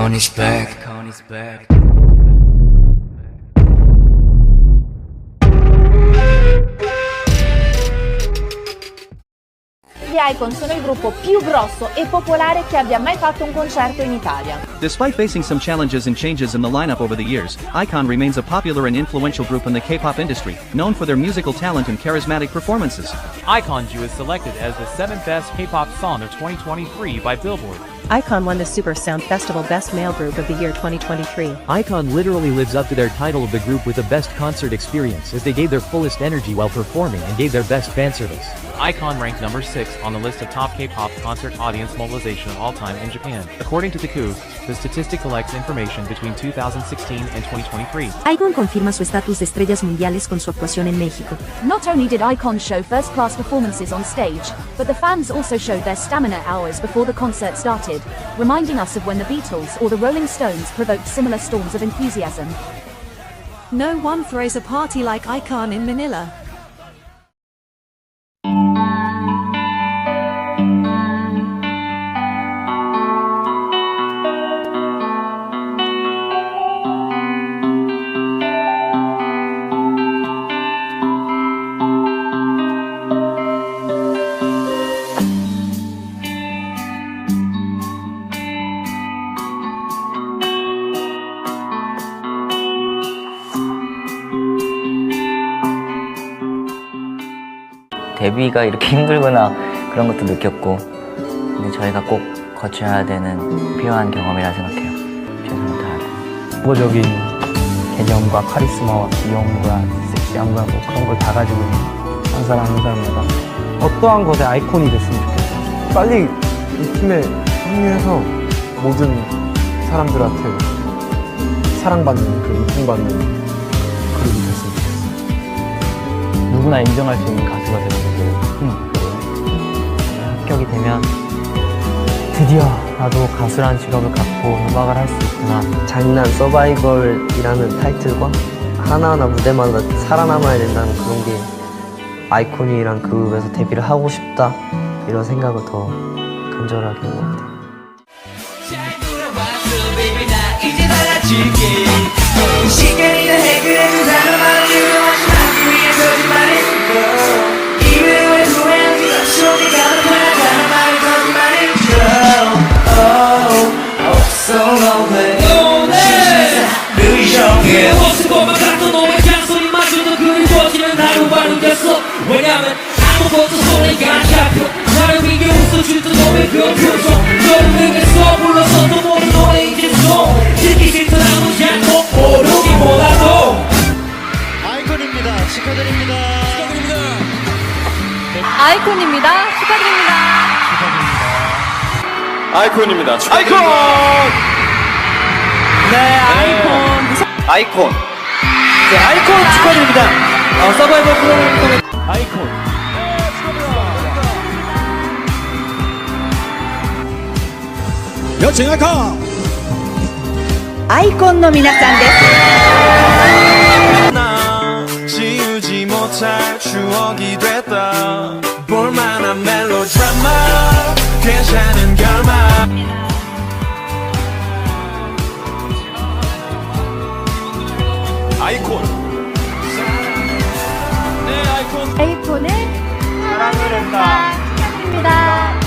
Icon is back. Gli Icon sono il gruppo più grosso e popolare che abbia mai fatto un concerto in Italia. Despite facing some challenges and changes in the lineup over the years, Icon remains a popular and influential group in the K-pop industry, known for their musical talent and charismatic performances. iKONju is selected as the 7th best K-pop song of 2023 by Billboard. iKON won the Super Sound Festival Best Male Group of the Year 2023. iKON literally lives up to their title of the group with the best concert experience as they gave their fullest energy while performing and gave their best fan service. iKON ranked number 6 on the list of top K-pop concert audience mobilization of all time in Japan. According to the coup, the statistic collects information between 2016 and 2023. iKON confirma su estatus de estrellas mundiales con su actuación en México. Not only did Icon show first-class performances on stage, but the fans also showed their stamina hours before the concert started, reminding us of when the Beatles or the Rolling Stones provoked similar storms of enthusiasm. No one throws a party like iKON in Manila. 데뷔가 이렇게 힘들구나 그런 것도 느꼈고, 근데 저희가 꼭 거쳐야 되는 필요한 경험이라 생각해요. 최선을 다하고. 국어적인 개념과 카리스마와 귀여움과 섹시함과 뭐 그런 걸 다 가지고 있는 한 사람 한 사람마다 어떠한 것의 아이콘이 됐으면 좋겠어요. 빨리 이 팀에 합류해서 모든 사람들한테 사랑받는, 이쁨받는 그룹이 됐으면 좋겠어요. 누구나 인정할 수 있는 가수가 되는 게 큰 목표예요. 합격이 되면 드디어 나도 가수라는 직업을 갖고 음악을 할 수 있구나. 잔인한 서바이벌이라는 타이틀과 하나하나 무대마다 살아남아야 된다는 그런 게 아이콘이란 그룹에서 데뷔를 하고 싶다, 이런 생각을 더 간절하게 하는 것 같아요. 시간이나 해결해준 사람만을 유명하지 위해 거짓말해주고 이외의 고양이가 속에 가득한 사람만을 거짓말해줘. Oh, so lonely. 늘 이상해. 없을 것만 같던 너의 잔소리마저도 그리워지는 하루하루 됐어. 왜냐면 아무것도 소리가 안 잡혀. 나를 위해 웃어주던 너의 그 표정, 너를 위해서 불렀었던 모든 노래 이제 좀 듣기 싫던 아무 잔고 모르기보다도. 아이콘입니다. 축하드립니다. 아이콘입니다. 축하드립니다. 아이콘입니다. 축하드립니다. 아이콘. 네, 아이콘 축하드립니다. 서바이벌 프로그램을 통해 아이콘. 여친 아이콘. 아이콘の皆さんです。 나 지우지 못할 추억이 됐다. 볼만한 멜로드라마, 괜찮은 결말. 아이콘. 네, 아이콘. 아이콘을 사랑을 했다. 축하드립니다.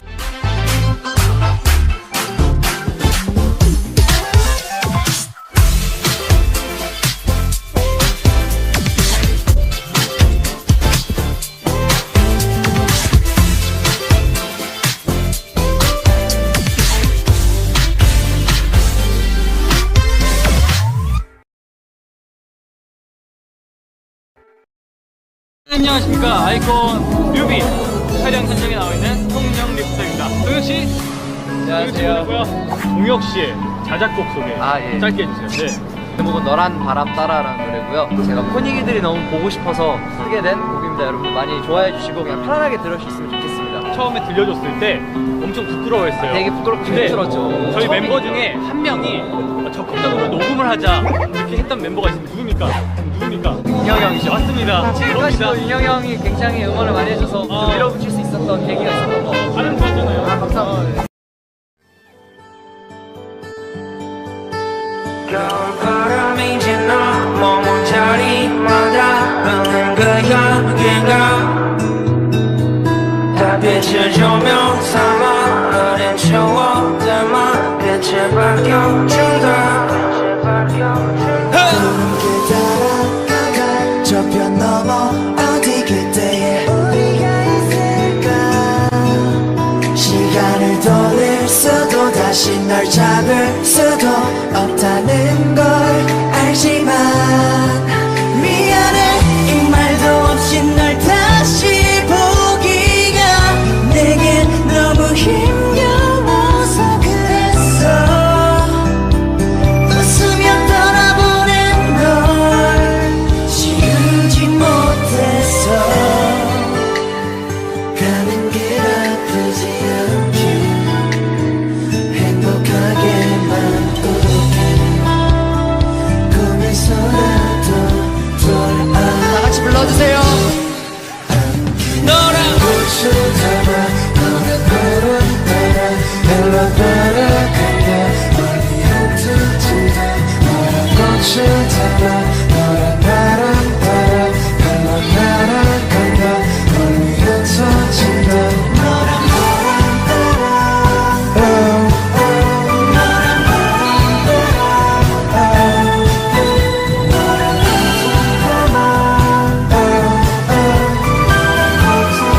안녕하십니까, 아이콘 뮤비 촬영 현장에 나와 있는 송영 리포터입니다. 동혁씨. 안녕하세요. 동혁씨의 자작곡 소개 짧게 해주세요. 네. 제목은 너란 바람 따라라는 노래고요. 제가 코니기들이 너무 보고 싶어서 쓰게 된 곡입니다. 여러분들 많이 좋아해 주시고 그냥 편안하게 들으셨으면 좋겠습니다. 처음에 들려줬을 때 엄청 부끄러워했어요. 되게 부끄럽고 힘들었죠. 저희 멤버 중에 한 명이 적극적으로 녹음을 하자 이렇게 했던 멤버가 있습니다. 누굽니까? 윤영 형이죠. 맞습니다. 지금까지도 윤영 형이 굉장히 응원을 많이 해줘서 밀어붙일 수 있었던 계기가 있었던 것 같아요. 반응 좋았잖아요. 감사합니다. 겨울바람이 지나 머문 자리마다 흐르는 그 향기가 달빛을 조명 삼아 어린 추억들만 빛을 밝혀준다 구름길 따라가 저편 넘어 어디 그때에 우리가 있을까 시간을 돌릴 수도 다시 널 잡을 수도 없다는 걸 알지만 미안해 이 말도 없이 널 다시 보기가 내겐 너무 힘겨워서 그랬어 웃으며 떠나보낸 널 지우지 못했어 가는 길 아프지 않게 행복하게만 우게 꿈에서라도 돌아 다 같이 불러주세요 너랑 꽃을 담아 너는 바람 따라 흘러 따라간다 멀리 흩어진다 너랑 꽃을 담아 너랑 바람 따라 흘러 날아간다 멀리 흩어진다 너랑 바람 따라 너랑 바람 따라 너랑 꽃을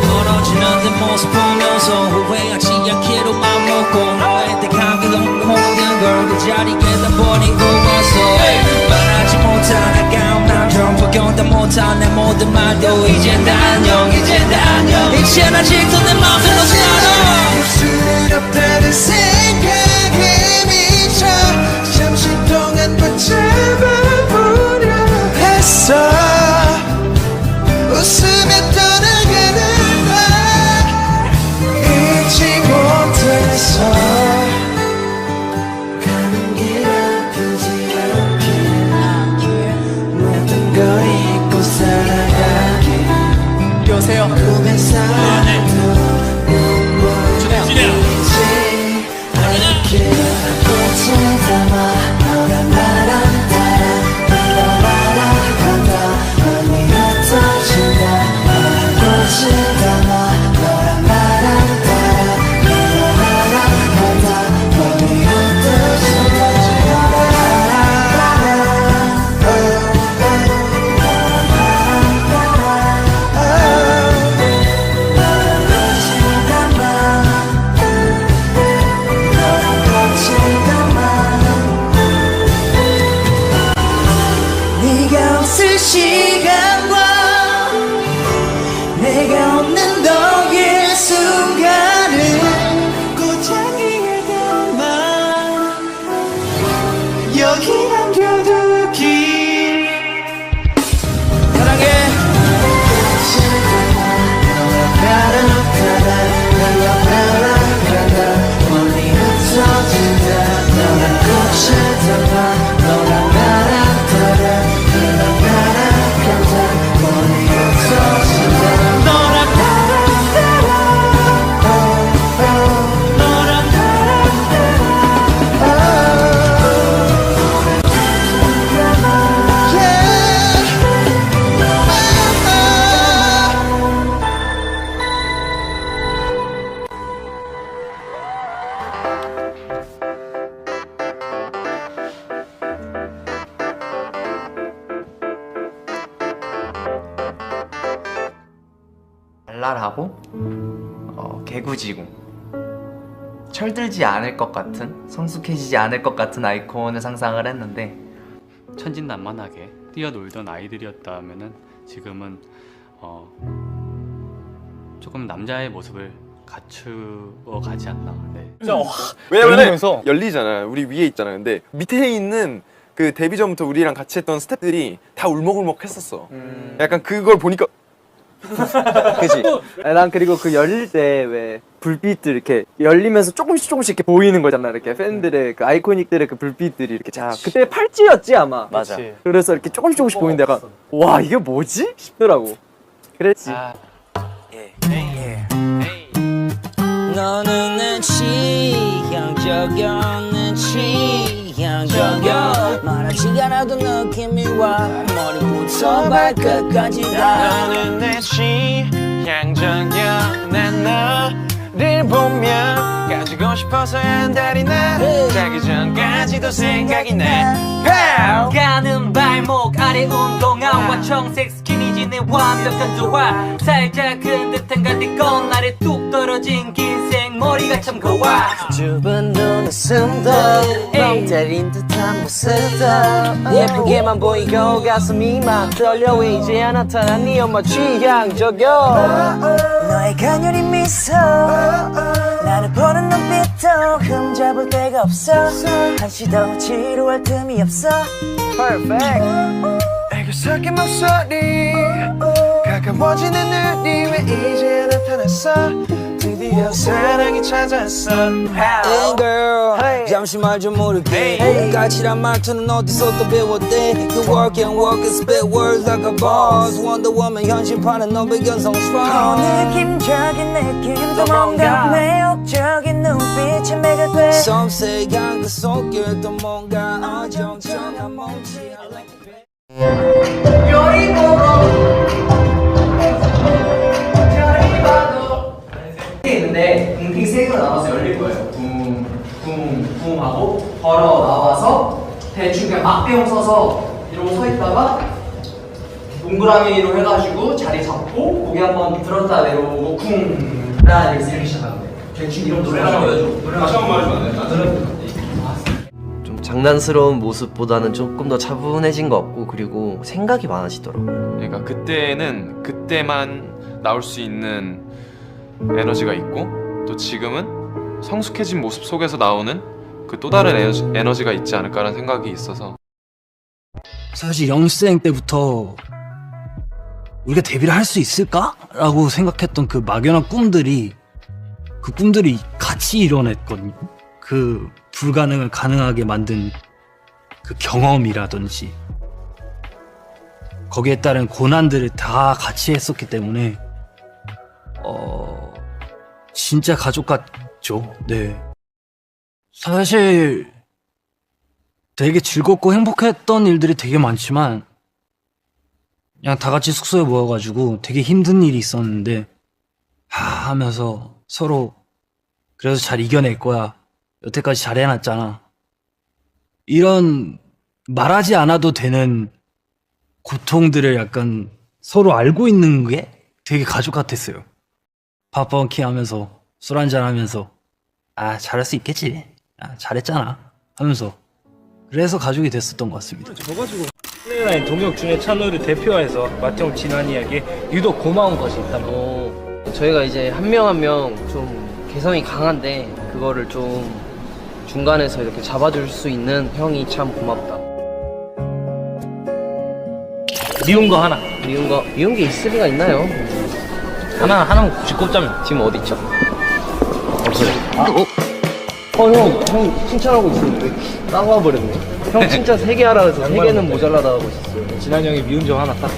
멀어지는 내 모습 보면서 후회하지 않기로 맘먹고 너의 택함이 너무 모든 걸 그 자리에다 버리고 왔어 말하지 못한 아까운 남정 포기다 못한 내 모든 말도 이젠 다 안녕 이젠 다 안녕 이젠 아직도 내 맘에 놓지 않아 수 없다는 생각에 미쳐 잠시 동안 붙잡아보려 했어 웃으며 떠나가는 날 잊지 못했어 가는 길 아프지 않게 모든 걸 잊고 살아가길 여보세요 꿈에서라도 눈물이지 않게 꽃을 담아 너랑 나랑 따라 흘러 날아간다 멀리 흩어진다 너랑 꽃을 담아 너랑 나랑 따라 흘러 날아간다 멀리 흩어진다 네가 없을 시간과 내가 없는 너의 순간을 고장이에 담아 여기 남겨두기 사랑해 멀리 흩어진다 너랑 꽃을 담아 너랑 나랑 따라 흘러 날아간다 멀리 흩어진다 너랑 나랑 따라 너랑 나랑 발랄하고 개구지고 철들지 않을 것 같은 성숙해지지 않을 것 같은 아이콘을 상상을 했는데 천진난만하게 뛰어놀던 아이들이었다면은 지금은 조금 남자의 모습을 갖추어 가지 않나. 네. 왜냐면 열리잖아요. 우리 위에 있잖아요. 근데 밑에 있는 그 데뷔 전부터 우리랑 같이 했던 스태프들이 다 울먹울먹 했었어. 약간 그걸 보니까 그치? 난 그리고 그 열릴 때 왜 불빛들 이렇게 열리면서 조금씩 이렇게 보이는 거잖아. 이렇게 팬들의 그 아이코닉들의 그 불빛들이 이렇게 자 그때 팔찌였지 아마. 맞아. 그래서 이렇게 조금씩 보이는데 약간 와 이게 뭐지? 싶더라고. 그랬지. 너는 내 취향저격 내 취향저격 말하지 않아도 느낌이 와 머리부터 발끝까지 다 너는 내 취향저격 난 너를 보면 가지고 싶어서 한달이 나 자기 전까지도 생각이 나 가는 발목 아래 운동화와 청색 스키니진의 완벽한 조화 살짝 큰 듯한 가디건 아래 뚝 떨어진 긴 생머리가 참 고와 좁은 눈웃음도 멍 때린 듯한 모습도 예쁘게만 보이고 가슴이 막 떨려 왜 이제야 나타난 네 엄마 취향저격 너의 가녀린 미소 나를 보는 눈빛도 흠잡을 데가 없어 한시도 지루할 틈이 없어 Perfect 애교 섞인 목소리 가까워지는 눈이 왜 이제야 나타났어 드디어 사랑이 찾았어 Hey girl 잠시 말 좀 모를게 까칠한 말투는 어디서 또 배웠대 You work and work and spit words like a boss Wonder Woman 현실판은 너의 견성 strong 느낌적인 느낌도 뭔가 매혹적인 눈빛에 매가 돼 섬세한 그 손길도 뭔가 어정쩡한 몸짓 별이 보고 별이 봐도 있는데 붕빙 세 개가 나와서 열릴 거예요. 붕 하고 걸어 나와서 대충 그냥 막대형 서서 이러고 서 있다가 동그라미로 해가지고 자리 잡고 고개 한번 들었다 내려오고 쿵 라는 이렇게 시작하는 거예요. 대충 이런 노래 하나 보여줘. 노래 다시 한번 말해주면 안 돼? 나 들어볼게. 좀 장난스러운 모습보다는 조금 더 차분해진 것 같고 그리고 생각이 많아지더라고요. 그러니까 그때는 그때만 나올 수 있는 에너지가 있고 또 지금은 성숙해진 모습 속에서 나오는 그 또 다른 에너지가 있지 않을까라는 생각이 있어서 사실 연습생 때부터 우리가 데뷔를 할 수 있을까? 라고 생각했던 그 막연한 꿈들이 같이 이뤄냈거든요. 그 불가능을 가능하게 만든 그 경험이라든지 거기에 따른 고난들을 다 같이 했었기 때문에 진짜 가족 같죠. 네. 사실 되게 즐겁고 행복했던 일들이 되게 많지만 그냥 다 같이 숙소에 모여가지고 되게 힘든 일이 있었는데 하면서 서로 그래서 잘 이겨낼 거야. 여태까지 잘 해놨잖아. 이런 말하지 않아도 되는 고통들을 약간 서로 알고 있는 게 되게 가족 같았어요. 밥버키 하면서 술 한잔 하면서 잘할 수 있겠지. 잘했잖아 하면서 그래서 가족이 됐었던 것 같습니다. 저가지고 플레이라인 동혁준의 찬우를 대표해서 마태형 진환이에게 유독 고마운 것이 있다면 저희가 이제 한 명 한 명 좀 개성이 강한데 그거를 좀 중간에서 이렇게 잡아줄 수 있는 형이 참 고맙다. 미운 거 하나. 미운 게 있을 리가 있나요? 하나만 굳이 꼽자면 지금 어디 있죠? 그래. 형 칭찬하고 있었는데 따고 와버렸네. 형 칭찬 3개 하라 해서 3개는 모자라다 하고 있었어요. 진한 형이 미운 점 하나 딱.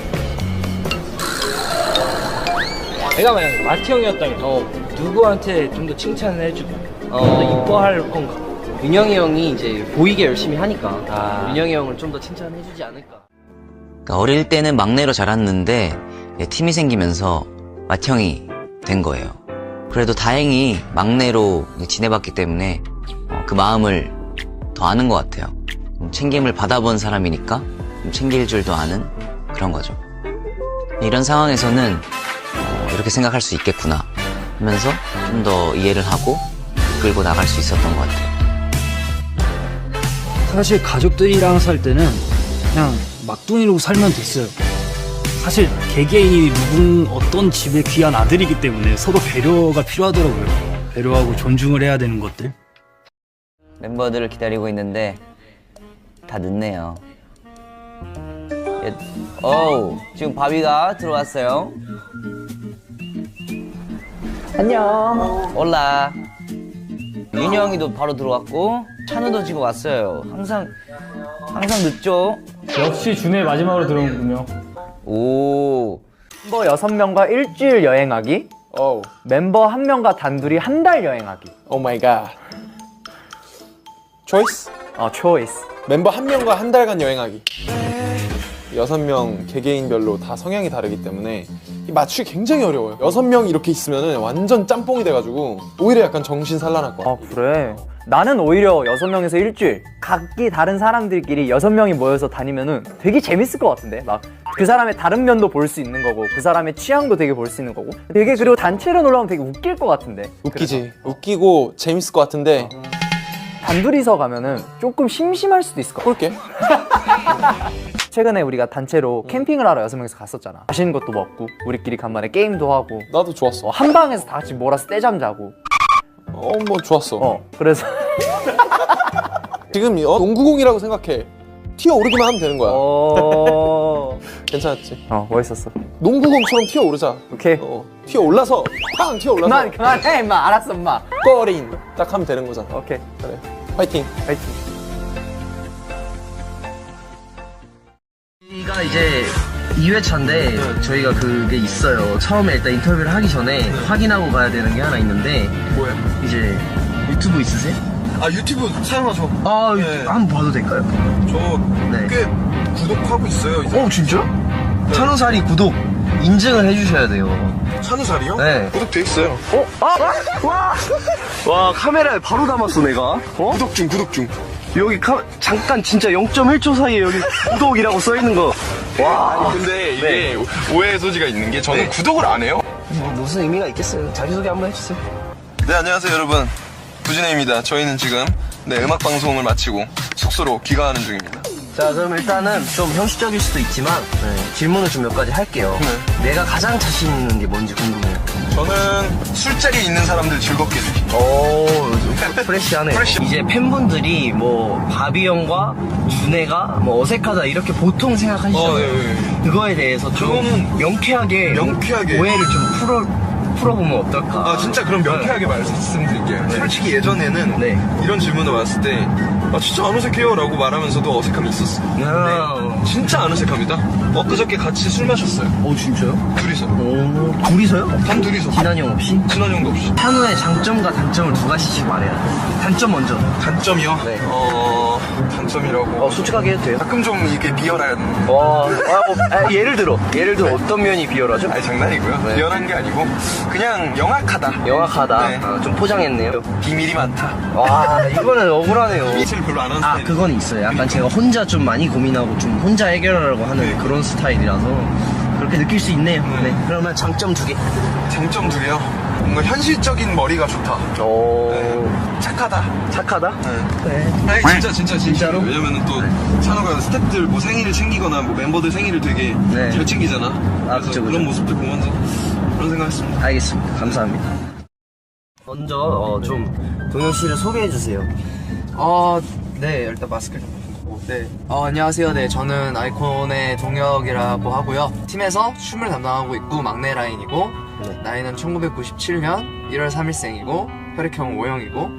내가 만약 마티 형이었다면 누구한테 좀 더 칭찬을 해주고 좀 더 이뻐할 건가? 윤영이 형이 이제 보이게 열심히 하니까 윤영이 형을 좀 더 칭찬해주지 않을까. 그러니까 어릴 때는 막내로 자랐는데 팀이 생기면서 마티 형이 된 거예요. 그래도 다행히 막내로 지내봤기 때문에 그 마음을 더 아는 것 같아요. 챙김을 받아본 사람이니까 좀 챙길 줄도 아는 그런 거죠. 이런 상황에서는 이렇게 생각할 수 있겠구나 하면서 좀 더 이해를 하고 끌고 나갈 수 있었던 것 같아요. 사실 가족들이랑 살 때는 그냥 막둥이로 살면 됐어요. 사실 개개인이 어떤 집의 귀한 아들이기 때문에 서로 배려가 필요하더라고요. 배려하고 존중을 해야 되는 것들. 멤버들을 기다리고 있는데 다 늦네요. 지금 바비가 들어왔어요. 안녕. 올라. 윤영이도 바로 들어왔고 찬우도 지금 왔어요. 항상 늦죠? 역시 준의 마지막으로 들어오군요. 오. 멤버 6명과 일주일 여행하기 멤버 한 명과 단둘이 한 달 여행하기. 오 마이 갓. 초이스? 초이스. 멤버 한 명과 한 달간 여행하기. 6명 개개인별로 다 성향이 다르기 때문에 이 맞추기 굉장히 어려워요. 6명 이렇게 있으면 완전 짬뽕이 돼가지고 오히려 약간 정신 산란할 것 같아요. 그래? 나는 오히려 6명에서 일주일 각기 다른 사람들끼리 6명이 모여서 다니면은 되게 재밌을 것 같은데? 막 그 사람의 다른 면도 볼 수 있는 거고 그 사람의 취향도 되게 볼 수 있는 거고 되게 그리고 단체로 놀러 오면 되게 웃길 것 같은데? 웃기지. 웃기고 재밌을 것 같은데 단둘이서 가면은 조금 심심할 수도 있을 것 같아. 볼게. 최근에 우리가 단체로 캠핑을 하러 6명이서 갔었잖아. 맛있는 것도 먹고 우리끼리 간만에 게임도 하고. 나도 좋았어. 한 방에서 다 같이 몰아서 떼잠 자고. 뭐 좋았어. 그래서 지금 농구공이라고 생각해. 튀어오르기만 하면 되는 거야. 괜찮았지? 멋있었어. 농구공처럼 튀어오르자. 오케이. 튀어올라서 팡 튀어올라서 그만해 임마. 알았어 임마. 골인 딱 하면 되는 거잖아. 오케이. 그래. 파이팅. 저희가 이제 2회차인데 저희가 그게 있어요. 처음에 일단 인터뷰를 하기 전에 확인하고 가야 되는 게 하나 있는데. 뭐예요? 이제 유튜브 있으세요? 유튜브 사용하죠. 네. 한번 봐도 될까요? 저 꽤 구독하고 있어요. 이제. 진짜? 찬우살이 구독 인증을 해주셔야 돼요. 찬우살이요? 네. 구독돼 있어요. 와 카메라에 바로 담았어 내가. 구독 중. 여기 잠깐 진짜 0.1초 사이에 여기 구독이라고 써있는 거. 와. 근데 이게 오해의 소지가 있는 게 저는 구독을 안 해요. 무슨 의미가 있겠어요. 자기소개 한번 해주세요. 네, 안녕하세요 여러분. 부진혜입니다. 저희는 지금 음악 방송을 마치고 숙소로 귀가하는 중입니다. 자, 그럼 일단은 좀 형식적일 수도 있지만 질문을 좀 몇 가지 할게요. 내가 가장 자신 있는 게 뭔지 궁금해요. 저는 술자리에 있는 사람들 즐겁게 해주기. 요즘 프레시하네요. 이제 팬분들이 뭐 바비 형과 준혜가 뭐 어색하다 이렇게 보통 생각하시잖아요. 그거에 대해서 좀 명쾌하게 오해를 좀 풀어보면 어떨까? 진짜 그럼 명쾌하게 말씀드릴게요. 솔직히 예전에는 이런 질문을 받았을 때 진짜 안 어색해요 라고 말하면서도 어색함이 있었어. 근데 진짜 안 어색합니다. 엊그저께 같이 술 마셨어요. 진짜요? 둘이서. 둘이서요? 단 둘이서. 진한이 형 없이? 진한이 형도 없이. 찬우의 장점과 단점을 두 가지씩 말해야 돼요. 단점 먼저. 단점이요? 네. 단점이라고. 솔직하게 해도 돼요. 가끔 좀 이렇게 비열한. 예를 들어 어떤 면이 비열하죠? 장난이고요. 비열한 게 아니고 그냥 영악하다. 네. 좀 포장했네요. 비밀이 많다. 와, 이거는 억울하네요. 미술 별로 안 하는 스타일. 그건 있어요. 약간 제가 혼자 좀 많이 고민하고 좀 혼자 해결하려고 하는 그런 스타일이라서 그렇게 느낄 수 있네요. 그러면 장점 2개. 장점 2개요? 뭔가 현실적인 머리가 좋다. 착하다. 네. 진짜로? 왜냐면은 또 찬호가 스태프들 뭐 생일을 챙기거나 뭐 멤버들 생일을 되게 잘 챙기잖아. 그래서 그쵸. 그런 모습들 보면서 그런 생각했습니다. 알겠습니다. 감사합니다. 먼저 좀 동영 씨를 소개해 주세요. 네, 일단 마스크를 좀 벗고. 네. 안녕하세요. 네, 저는 아이콘의 동혁이라고 하고요. 팀에서 춤을 담당하고 있고 막내 라인이고 나이는 1997년 1월 3일생이고 혈액형은 O형이고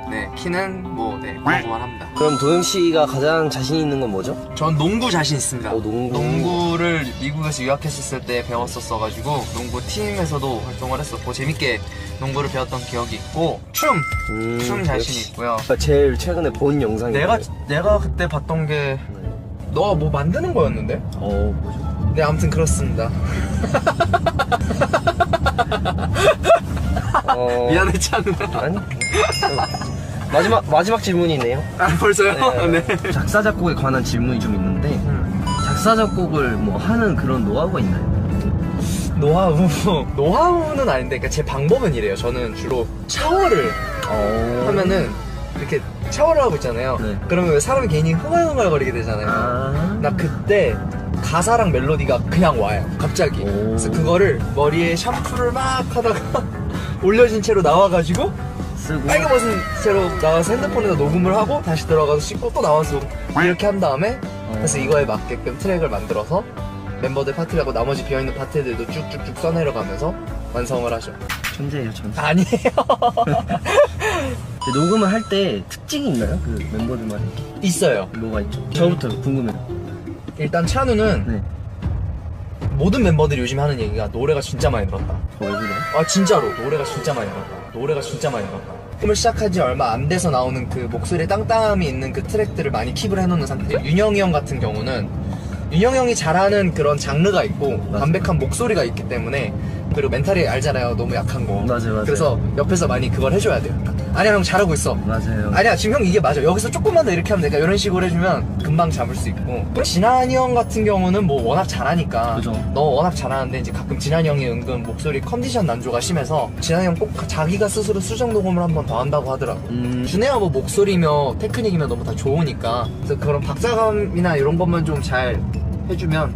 네, 키는 그거만 합니다. 그럼 도영 씨가 가장 자신 있는 건 뭐죠? 전 농구 자신 있습니다. 농구를 미국에서 유학했었을 때 배웠었어가지고 농구 팀에서도 활동을 했었고 재밌게 농구를 배웠던 기억이 있고 춤 자신 있고요. 제일 최근에 본 영상이 내가 그때 봤던 게 너가 뭐 만드는 거였는데? 뭐죠? 네, 아무튼 그렇습니다. 미안해 찬우. 아니 마지막 질문이네요. 벌써요? 네. 작사 작곡에 관한 질문이 좀 있는데 작사 작곡을 뭐 하는 그런 노하우가 있나요? 노하우는 아닌데 그러니까 제 방법은 이래요. 저는 주로 샤워를 하면은 이렇게 샤워를 하고 있잖아요. 그러면 왜 사람이 괜히 흥얼흥얼거리게 되잖아요. 나 그때 가사랑 멜로디가 그냥 와요. 갑자기. 그래서 그거를 머리에 샴푸를 막 하다가 올려진 채로 나와가지고 빨개 벗은 채로 나와서 핸드폰에다 녹음을 하고 다시 들어가서 씻고 또 나와서 이렇게 한 다음에 그래서 이거에 맞게끔 트랙을 만들어서 멤버들 파트를 하고 나머지 비어있는 파트들도 쭉쭉쭉 써내려가면서 완성을 하죠. 천재예요, 천재. 아니에요. 녹음을 할 때 특징이 있나요? 그 멤버들만 있어요. 뭐가 있죠? 저부터 궁금해요. 일단 찬우는 모든 멤버들이 요즘 하는 얘기가 노래가 진짜 많이 늘었다. 왜 그래? 아 진짜로 노래가 진짜 많이 늘었다. 노래가 진짜 많이 늘었다. 춤을 시작한 지 얼마 안 돼서 나오는 그 목소리에 땅땅함이 있는 그 트랙들을 많이 킵을 해놓는 상태. 윤영이 형 같은 경우는 윤영이 형이 잘하는 그런 장르가 있고 담백한 목소리가 있기 때문에 그리고 멘탈이 알잖아요. 너무 약한 거. 맞아요. 그래서 옆에서 많이 그걸 해줘야 돼요. 아니야 형 잘하고 있어. 맞아요. 아니야 지금 형 이게 맞아. 여기서 조금만 더 이렇게 하면 되니까 이런 식으로 해주면 금방 잡을 수 있고. 진한이 형 같은 경우는 뭐 워낙 잘하니까. 그죠. 너 워낙 잘하는데 이제 가끔 진한이 형이 은근 목소리 컨디션 난조가 심해서 진한이 형 꼭 자기가 스스로 수정 녹음을 한 번 더 한다고 하더라고. 준혜야 뭐 목소리며 테크닉이며 너무 다 좋으니까. 그래서 그런 박자감이나 이런 것만 좀 잘 해주면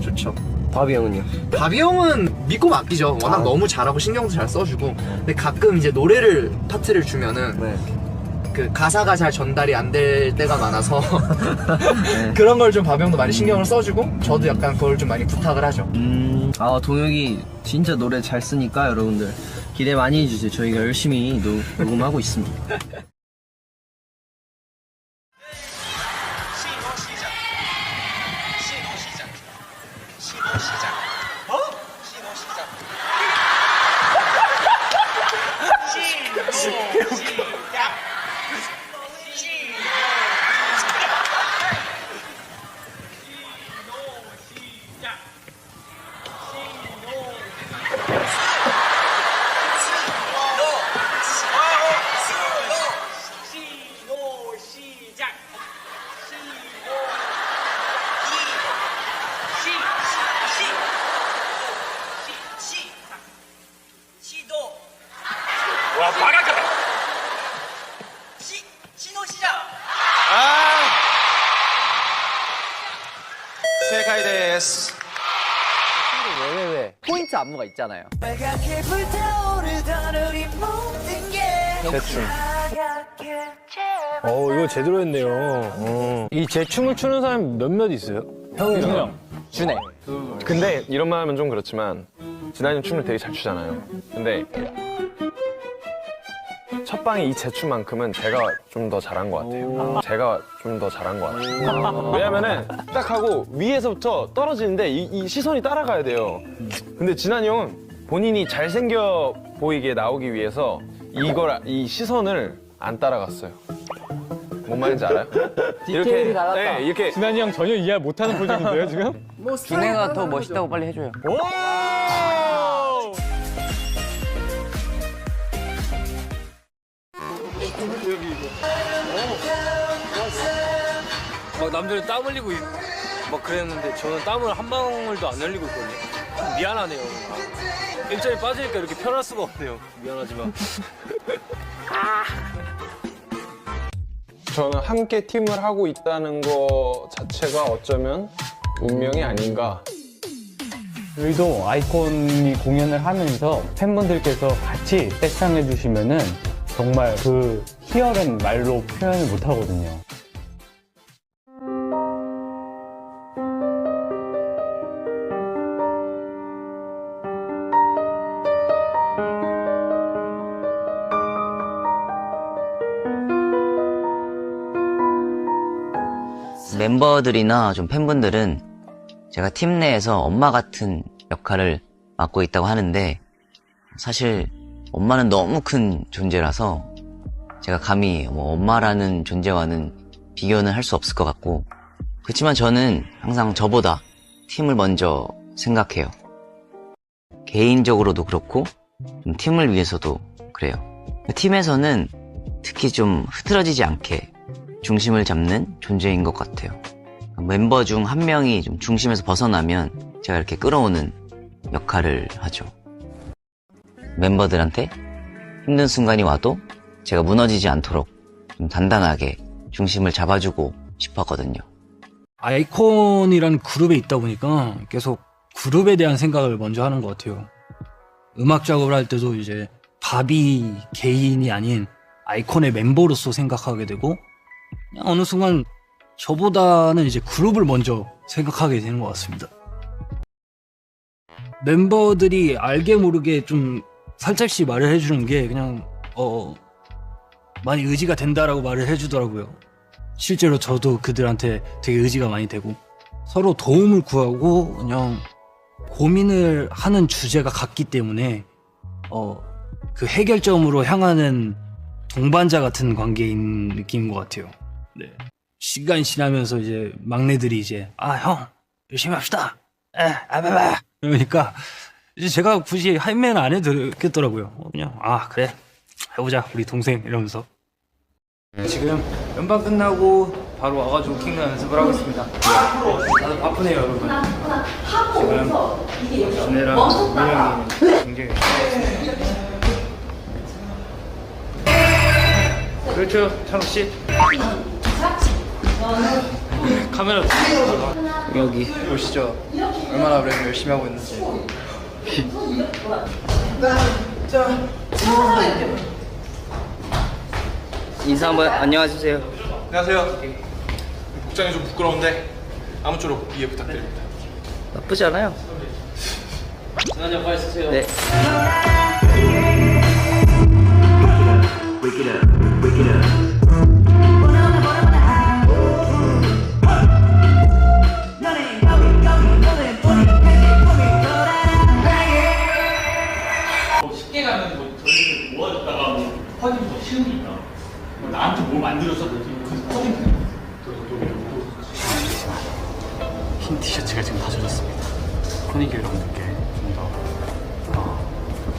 좋죠. 바비 형은요? 바비 형은 믿고 맡기죠. 워낙 너무 잘하고 신경도 잘 써주고. 근데 가끔 이제 노래를 파트를 주면은 그 가사가 잘 전달이 안 될 때가 많아서 그런 걸 좀 바비 형도 많이 신경을 써주고 저도 약간 그걸 좀 많이 부탁을 하죠. 아 동혁이 진짜 노래 잘 쓰니까 여러분들 기대 많이 해주세요. 저희가 열심히 녹음하고 있습니다. 와, 바가지다. 신호 시작. 세카이 데스. 왜? 포인트 안무가 있잖아요. 빨갛게 불타오르던 우리 모든 게 제춤. 이거 제대로 했네요. 이 제춤을 추는 사람 몇몇 있어요? 형이랑. 준혜. 근데 이런 말 하면 좀 그렇지만 진한이 형 춤을 되게 잘 추잖아요. 근데 첫 방에 이 제춤만큼은 제가 좀 더 잘한 것 같아요. 제가 좀 더 잘한 것 같아요. 왜냐면은 딱 하고 위에서부터 떨어지는데 이 시선이 따라가야 돼요. 근데 진한이 형은 본인이 잘생겨 보이게 나오기 위해서 이 시선을 안 따라갔어요. 뭔 말인지 알아요? 디테일이 달랐다. 네, 이렇게 진한이 형 전혀 이해 못하는 표정인데요 지금? 준혜가 더 멋있다고 빨리 해줘요. 막 남들은 땀 흘리고 막 그랬는데 저는 땀을 한 방울도 안 흘리고 있거든요. 미안하네요. 일정이 빠지니까 이렇게 편할 수가 없네요. 미안하지만. 저는 함께 팀을 하고 있다는 거 자체가 어쩌면 운명이 아닌가. 저희도 아이콘이 공연을 하면서 팬분들께서 같이 떼창해 주시면은 정말 그 희열은 말로 표현을 못 하거든요. 멤버들이나 좀 팬분들은 제가 팀 내에서 엄마 같은 역할을 맡고 있다고 하는데 사실 엄마는 너무 큰 존재라서 제가 감히 뭐 엄마라는 존재와는 비교는 할 수 없을 것 같고 그렇지만 저는 항상 저보다 팀을 먼저 생각해요. 개인적으로도 그렇고 좀 팀을 위해서도 그래요. 팀에서는 특히 좀 흐트러지지 않게 중심을 잡는 존재인 것 같아요. 멤버 중 한 명이 좀 중심에서 벗어나면 제가 이렇게 끌어오는 역할을 하죠. 멤버들한테 힘든 순간이 와도 제가 무너지지 않도록 좀 단단하게 중심을 잡아주고 싶었거든요. 아이콘이라는 그룹에 있다 보니까 계속 그룹에 대한 생각을 먼저 하는 것 같아요. 음악 작업을 할 때도 이제 바비 개인이 아닌 아이콘의 멤버로서 생각하게 되고 그냥 어느 순간 저보다는 이제 그룹을 먼저 생각하게 되는 것 같습니다. 멤버들이 알게 모르게 좀 살짝씩 말을 해주는 게 그냥 많이 의지가 된다라고 말을 해주더라고요. 실제로 저도 그들한테 되게 의지가 많이 되고 서로 도움을 구하고 그냥 고민을 하는 주제가 같기 때문에 그 해결점으로 향하는 동반자 같은 관계인 느낌인 것 같아요. 네. 시간이 지나면서 이제 막내들이 이제 형 열심히 합시다. 그러니까 이제 제가 굳이 하이면 안 해도 되겠더라고요. 그냥 그래 해보자 우리 동생 이러면서. 지금 연방 끝나고 바로 와가지고 킹덤 연습을 하고 있습니다. 다들 바쁘네요 여러분. 지금 준혜랑 민영이 굉장히 그렇죠 창욱씨. 카메라 여기 보시죠. 얼마나 우리 열심히 하고 있는지. 인사 한번 안녕하세요. 안녕하세요. 복장이 좀 부끄러운데 아무쪼록 이해 부탁드립니다. 나쁘지 않아요. 안녕, 빨리 쓰세요. 네. 쉽게 가면 뭐 저희들 모아줬다가 뭐 퍼지면 더 쉬우니까 나한테 뭘 만들어서 퍼지면 흰 티셔츠가 지금 다 젖었습니다. 코니기 여러분들께 좀 더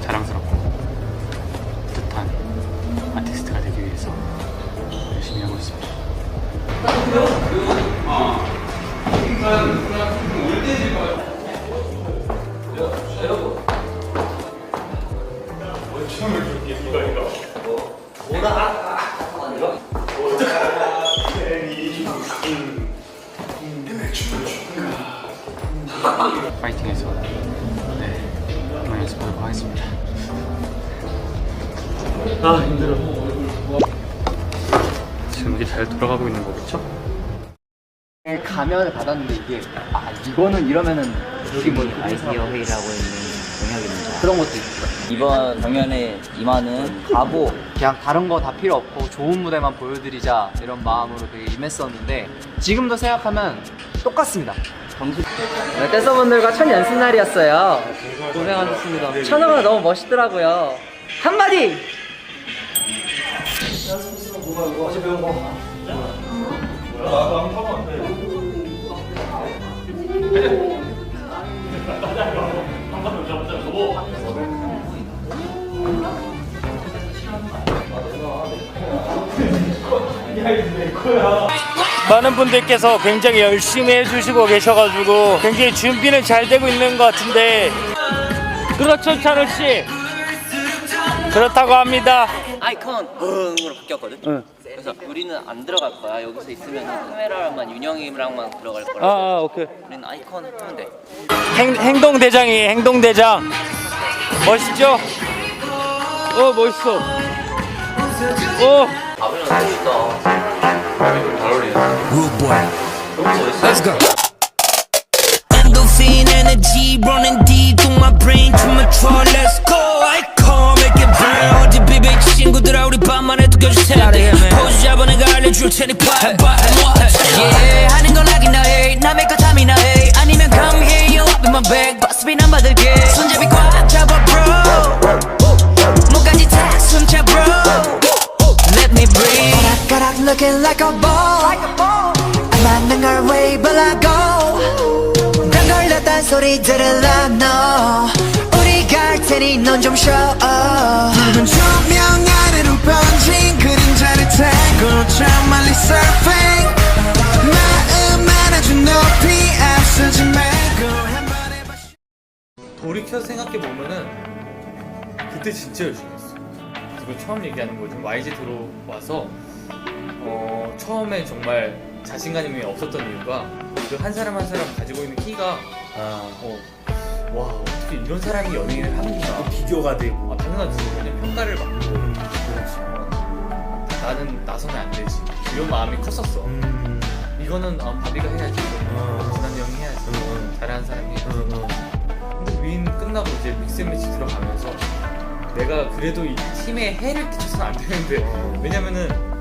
자랑스럽고 뜻한 아티스트가 되기 위해서 열심히 하고 있습니다. 파이팅해서 한번 연습하도록 하겠습니다. 힘들어. 지금 이게 잘 돌아가고 있는 거겠죠? 가면을 받았는데 이게 이거는 이러면은 우리 뭐 아이디어 회의를 하고 있는 영역이 문제. 그런 것도 있어. 이번 경연에 임하는 가고 그냥 다른 거 다 필요 없고 좋은 무대만 보여드리자 이런 마음으로 되게 임했었는데 지금도 생각하면 똑같습니다. 네, 댄서분들과 첫 연습 날이었어요. 고생하셨습니다. 찬호가 너무 멋있더라고요. 한마디! 어제 배운 거. 많은 분들께서 굉장히 열심히 해주시고 계셔가지고 굉장히 준비는 잘 되고 있는 것 같은데 그렇죠 찬우씨? 그렇다고 합니다. 아이콘 으로 바뀌었거든? 그래서 우리는 안 들어갈 거야. 여기서 있으면 카메라만 윤영이랑만 들어갈 거라. 오케이. 우리는 아이콘 하면 돼. 행동대장이에요. 행동대장. 멋있죠? 멋있어. 아버님 멋있다. 잘 어울리네. Rude boy. Let's go. Endorphin energy running deep through my brain to my throat. Let's go. Icon make it burn. 어디 비비 친구들아 우리 밤만에 느껴줄 텐데 포즈 잡아 내가 알려줄 테니까. Yeah 하는 건 하긴 나 해. 남의 거 탐이나 해. 아니면 come here you up in my bag. 버스비 난 받을게. 손잡이 꽉 잡아 bro. 목까지 다 숨차 bro. Let me breathe. 오락가락 looking like a ball. 안 맞는 걸 왜 발라고. 난 걸렸단 소리 들을라 너. 우리 갈 테니 넌 좀 쉬어. 붉은 조명 아래로 번진 그림자를 타고 저 멀리 surfing. 마음 안아줘 높이 앞서지 말고 한 번에 돌이켜 생각해 보면은 그때 진짜 열심히 했어. 그리고 처음 얘기하는 거죠. YG 들어와서 처음에 정말 자신감이 없었던 이유가 그 한 사람 한 사람 가지고 있는 키가 와 어떻게 이런 사람이 연예인을 하는구나 비교가 되고 당연하지. 그냥 평가를 받고 나는 나서면 안 되지 이런 마음이 컸었어. 이거는 바비가 해야지 진한이 형이 해야지 잘하는 사람이 해야지. 근데 윈 끝나고 이제 믹스매치 들어가면서 내가 그래도 이 팀에 해를 끼쳐서는 안 되는데 왜냐면은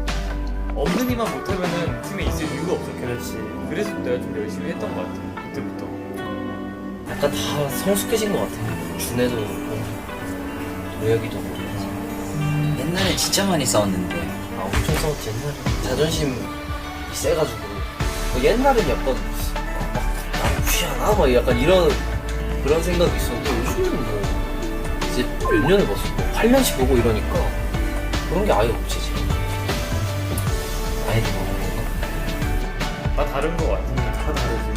없는 이만 못하면은 팀에 있을 이유가 없어. 그렇지. 그래서 내가 좀 열심히 했던 것 같아 그때부터. 약간 다 성숙해진 것 같아요. 준혜도 그렇고 도혁이도 그렇고. 옛날에 진짜 많이 싸웠는데. 엄청 싸웠지 옛날에. 자존심이 세가지고. 옛날엔 약간 나는 무시하나? 막 약간 이런 그런 생각이 있었는데 요즘은 뭐 이제 몇 년을 봤어. 뭐 8년씩 보고 이러니까 그런 게 아예 없지 지금. 아예 너무 다 다른 것 같아. 다 다르지.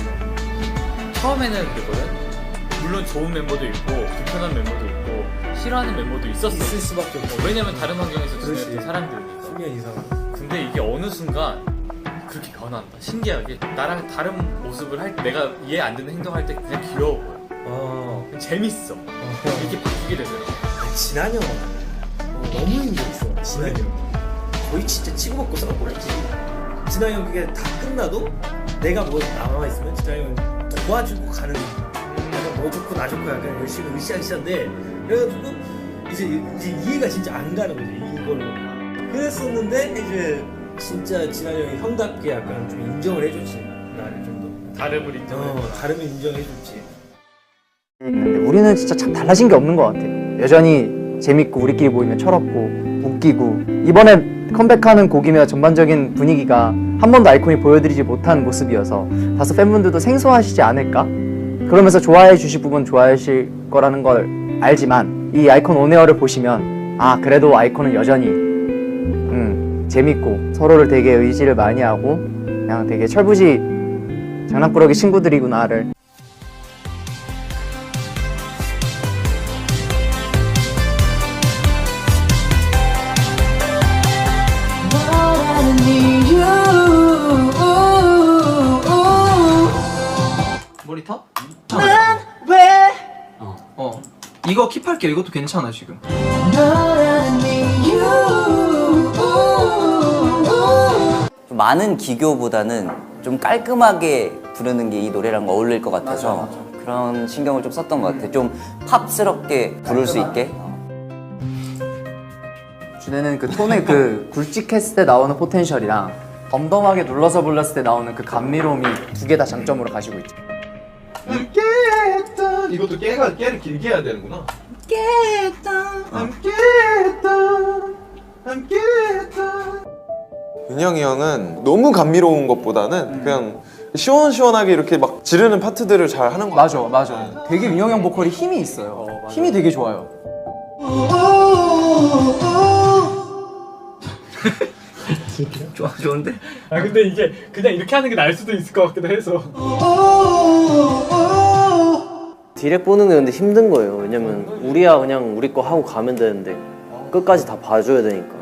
처음에는 그랬거든. 물론 좋은 멤버도 있고 불편한 멤버도 있고 싫어하는 멤버도 있었어. 있을 수밖에 없어. 왜냐면 다른 환경에서 그렇지. 지냈던 사람들이니까. 10년 이상. 근데 이게 어느 순간 그렇게 변한다. 신기하게 나랑 다른 모습을 할 때 내가 이해 안 되는 행동할 때 그냥 귀여워 보여. 그냥 재밌어. 이렇게 바뀌게 되더라고. 진한 형은 너무 힘들었어. 진한 형. 거의 진짜 치고받고 싸우고 그랬지. 진한 형 그게 다 끝나도 내가 뭐 남아있으면 진한 형은 도와주고 가는 약간 너 좋고 나 좋고 약간 열심히 으쌰으쌰인데 그래가지고 이제 이해가 진짜 안 가는 거지 이걸로. 그랬었는데 이제 진짜 진한 형이 형답게 약간 좀 인정을 해줬지. 나를 좀 더. 다름을 인정해. 다름을 인정해줬지. 근데 우리는 진짜 참 달라진 게 없는 것 같아요. 여전히 재밌고 우리끼리 모이면 철없고 웃기고 이번에 컴백하는 곡이며 전반적인 분위기가 한 번도 아이콘이 보여드리지 못한 모습이어서 다소 팬분들도 생소하시지 않을까? 그러면서 좋아해 주실 부분 좋아하실 거라는 걸 알지만 이 아이콘 온에어를 보시면 아 그래도 아이콘은 여전히 재밌고 서로를 되게 의지를 많이 하고 그냥 되게 철부지 장난꾸러기 친구들이구나를 모니터? 왜? 이거 킵할게요. 이것도 괜찮아 지금. 많은 기교보다는 좀 깔끔하게 부르는 게 이 노래랑 어울릴 것 같아서 그런 신경을 좀 썼던 것 같아. 좀 팝스럽게 부를 수 있게. 준혜는 그 톤의 그 굵직했을 때 나오는 포텐셜이랑 덤덤하게 눌러서 불렀을 때 나오는 그 감미로움이 두 개 다 장점으로 가지고 있죠. 함께했던 이것도 깨를 길게 해야 되는구나. 함께했던 윤영이 형은 너무 감미로운 것보다는 그냥 시원시원하게 이렇게 막 지르는 파트들을 잘 하는 거 같아요. 맞아. 되게 윤영이 형 보컬이 힘이 있어요. 힘이 되게 좋아요. 좋은데? 아 근데 이게 그냥 이렇게 하는 게 나을 수도 있을 것 같기도 해서. 디렉 보는 게 근데 힘든 거예요. 왜냐면 우리야 그냥 우리 거 하고 가면 되는데 끝까지 다 봐줘야 되니까.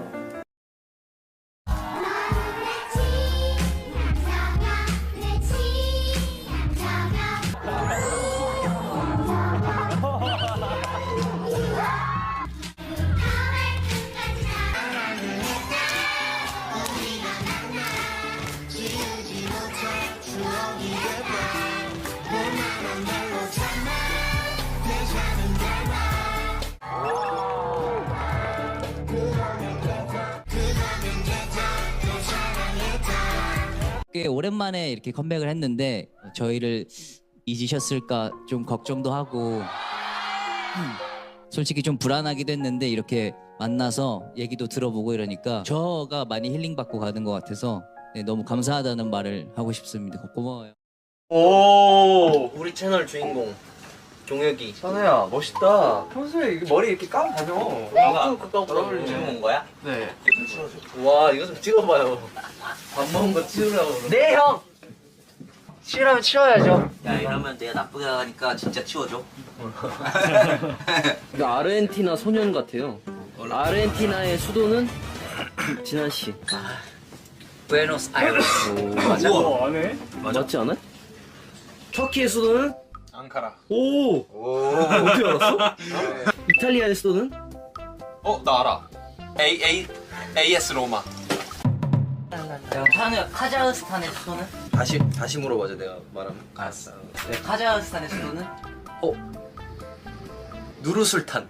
꽤 오랜만에 이렇게 컴백을 했는데 저희를 잊으셨을까 좀 걱정도 하고 솔직히 좀 불안하기도 했는데 이렇게 만나서 얘기도 들어보고 이러니까 저가 많이 힐링받고 가는 것 같아서 너무 감사하다는 말을 하고 싶습니다. 고마워요. 오, 우리 채널 주인공 종혁이. 선우야 멋있다. 평소에 이게 머리 이렇게 감으면 다녀. 지금 온 거야? 네. 와, 이거 좀 찍어봐요. 밥 먹은 거 찍으라고. 네 형. 치우라면 치워야죠. 야 이러면 내가 나쁘게 나가니까 진짜 치워줘. 이거 아르헨티나 소년 같아요. 아르헨티나의 수도는 진한 씨. 부에노스 아이레스. 맞아? 우와, 안 해? 맞지 않아? 터키의 수도는 앙카라. 오. 어떻게 알았어? 이탈리아의 수도는? 나 알아. AS 로마. 찬우야 카자흐스탄의 수도는? 다시 물어봐줘. 내가 말하면. 알았어. 네, 카자흐스탄의 수도는? 누르술탄.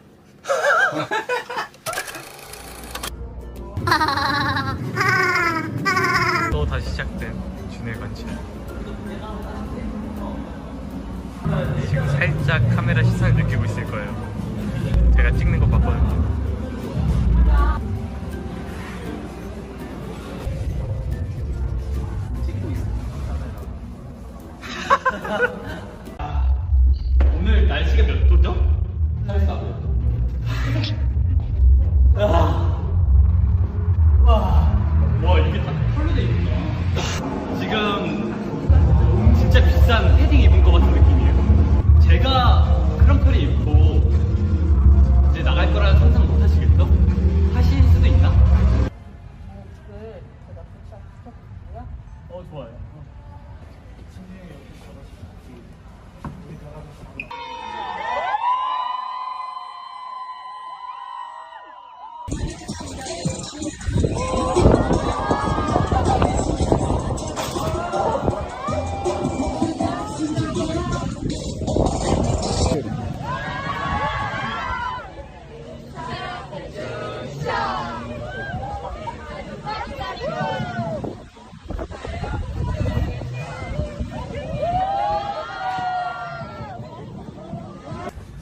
또 다시 시작된 준의 관찰. 지금 살짝 카메라 시선을 느끼고 있을 거예요. 제가 찍는 거 봤거든요. 오늘 날씨가 몇 도죠? 84도. 와 이게 다 털로 돼 있구나. 지금 진짜 비싼 패딩 입은 것 같은 느낌이에요. 제가 그런 컬이 입고 이제 나갈 거라는 상상 못 하시겠죠? 하실 수도 있나? 좋아요.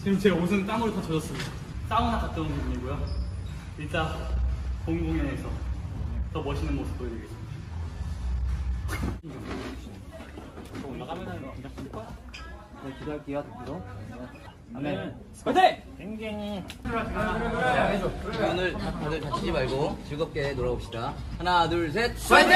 지금 제 옷은 땀으로 다 젖었습니다. 사우나 갔다 온 기분이고요. 이따 봄 공연에서 더 멋있는 모습 보여드리겠습니다. 올라가면은 긴장될 거야? 네, 기도할게요. 기도. 아멘. 파이팅! 굉장히. 오늘 다들 다치지 말고 즐겁게 놀아봅시다. 하나, 둘, 셋. 파이팅!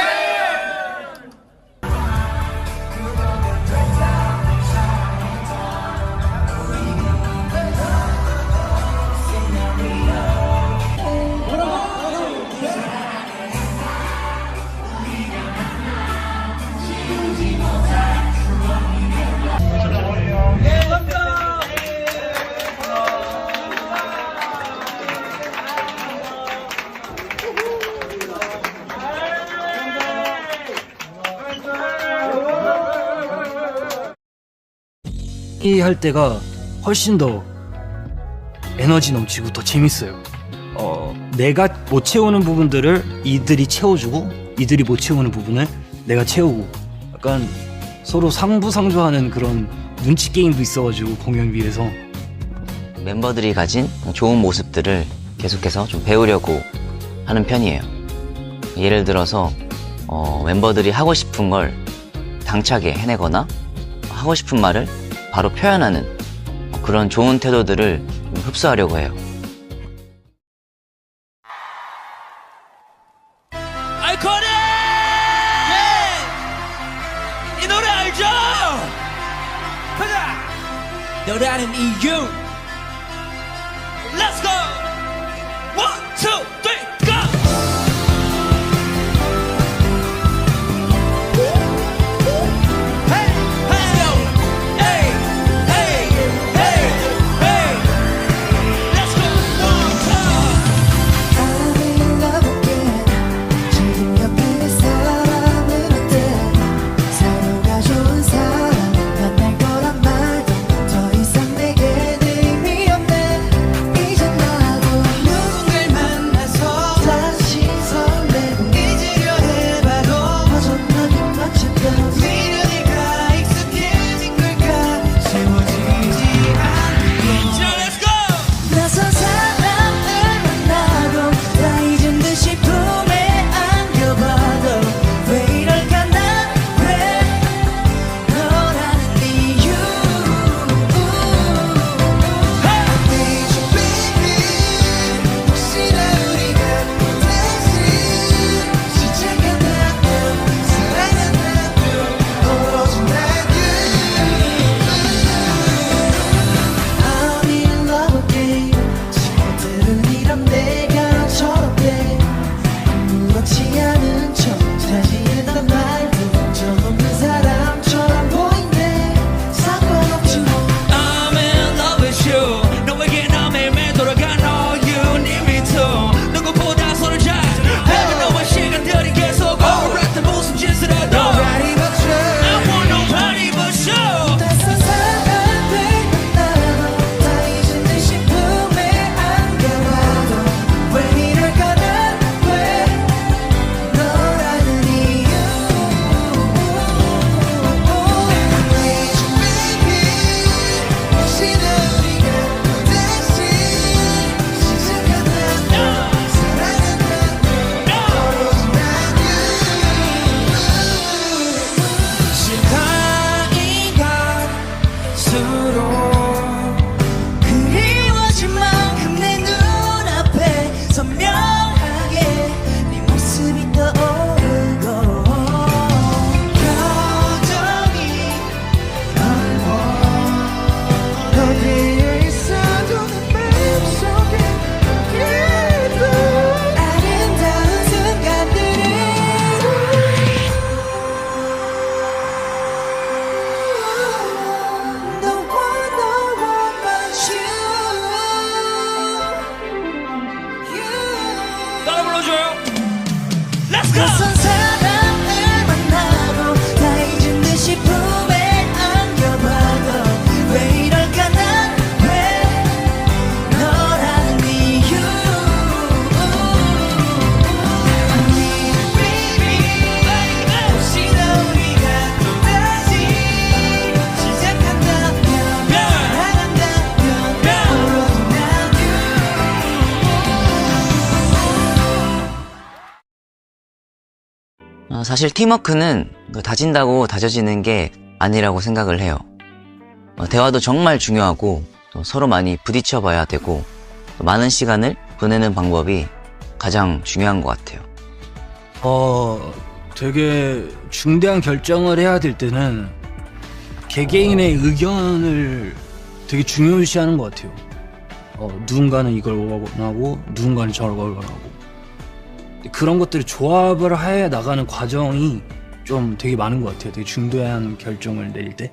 이 할 때가 훨씬 더 에너지 넘치고 더 재밌어요. 내가 못 채우는 부분들을 이들이 채워주고 이들이 못 채우는 부분을 내가 채우고 약간 서로 상부상조하는 그런 눈치 게임도 있어가지고 공연비에서 멤버들이 가진 좋은 모습들을 계속해서 좀 배우려고 하는 편이에요. 예를 들어서 멤버들이 하고 싶은 걸 당차게 해내거나 하고 싶은 말을 바로 표현하는 그런 좋은 태도들을 좀 흡수하려고 해요. 아이콘이! 이 노래 알죠? 가자! 너라는 이유 Let's go! 1, 2, 3, go! Hey! Let's go! Hey! Hey! Hey! Hey! Let's go! 1, 2! 알아볼게 지금 옆에 사람은 어때 서로가 좋은 사람 만날 거란 말도 더 이상 내게는 의미 없네 이제 나도 누군가를 만나서 사실 팀워크는 다진다고 다져지는 게 아니라고 생각을 해요. 대화도 정말 중요하고 또 서로 많이 부딪혀 봐야 되고 또 많은 시간을 보내는 방법이 가장 중요한 것 같아요. 되게 중대한 결정을 해야 될 때는 개개인의 의견을 되게 중요시하는 것 같아요. 누군가는 이걸 원하고 누군가는 저걸 원하고 그런 것들을 조합을 해 나가는 과정이 좀 되게 많은 것 같아요. 되게 중대한 결정을 내릴 때.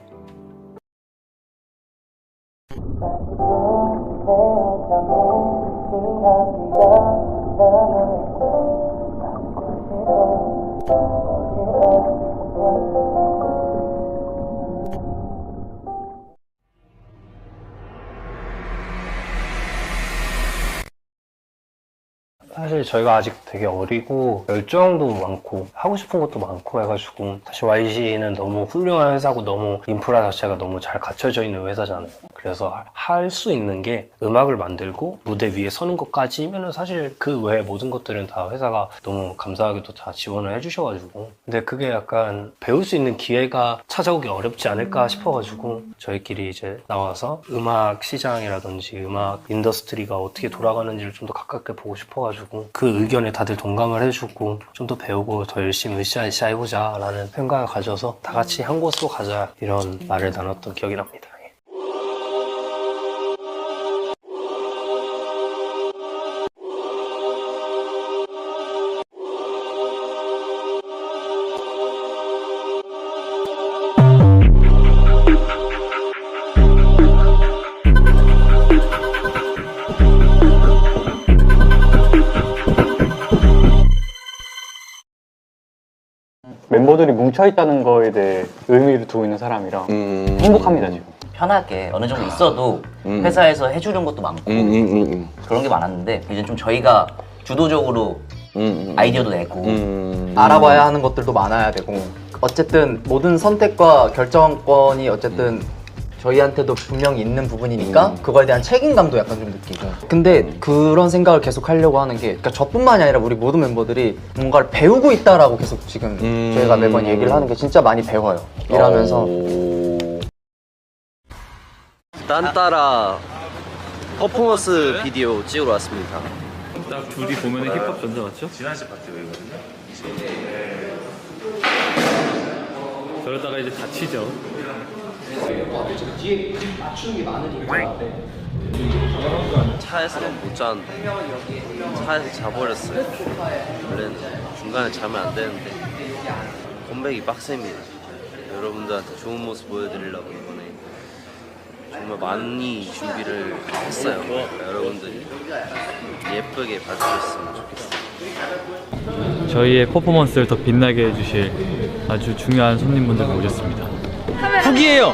사실 저희가 아직 되게 어리고 열정도 많고 하고 싶은 것도 많고 해가지고 사실 YG는 너무 훌륭한 회사고 너무 인프라 자체가 너무 잘 갖춰져 있는 회사잖아요. 그래서 할 수 있는 게 음악을 만들고 무대 위에 서는 것까지면은 사실 그 외의 모든 것들은 다 회사가 너무 감사하게도 다 지원을 해주셔가지고 근데 그게 약간 배울 수 있는 기회가 찾아오기 어렵지 않을까 싶어가지고 저희끼리 이제 나와서 음악 시장이라든지 음악 인더스트리가 어떻게 돌아가는지를 좀 더 가깝게 보고 싶어가지고 그 의견에 다들 동감을 해주고 좀 더 배우고 더 열심히 으쌰으쌰 해보자 라는 생각을 가져서 다 같이 한 곳으로 가자 이런 말을 나눴던 기억이 납니다. 멤버들이 뭉쳐있다는 거에 대해 의미를 두고 있는 사람이라 행복합니다 지금. 편하게 어느 정도 있어도 회사에서 해주는 것도 많고 그런 게 많았는데 이제 좀 저희가 주도적으로 아이디어도 내고 알아봐야 하는 것들도 많아야 되고 어쨌든 모든 선택과 결정권이 어쨌든 저희한테도 분명히 있는 부분이니까 그거에 대한 책임감도 약간 좀 느끼고 근데 그런 생각을 계속 하려고 하는 게 그러니까 저뿐만이 아니라 우리 모든 멤버들이 뭔가를 배우고 있다라고 계속 지금 저희가 매번 얘기를 하는 게 진짜 많이 배워요 일하면서 딴따라 퍼포먼스 비디오 찍으러 왔습니다. 딱 둘이 보면은 힙합 전자 같죠? 지난시 파티 웨이거든요. 그러다가 이제 다치죠. 뒤에 맞추는 게 많으니까 차에서 못 자는데 차에서 자버렸어요. 원래는 중간에 자면 안 되는데 컴백이 빡셉니다. 여러분들한테 좋은 모습 보여드리려고 이번에 정말 많이 준비를 했어요. 그러니까 여러분들이 예쁘게 봐주셨으면 좋겠어요. 저희의 퍼포먼스를 더 빛나게 해주실 아주 중요한 손님분들 모셨습니다. 후기예요.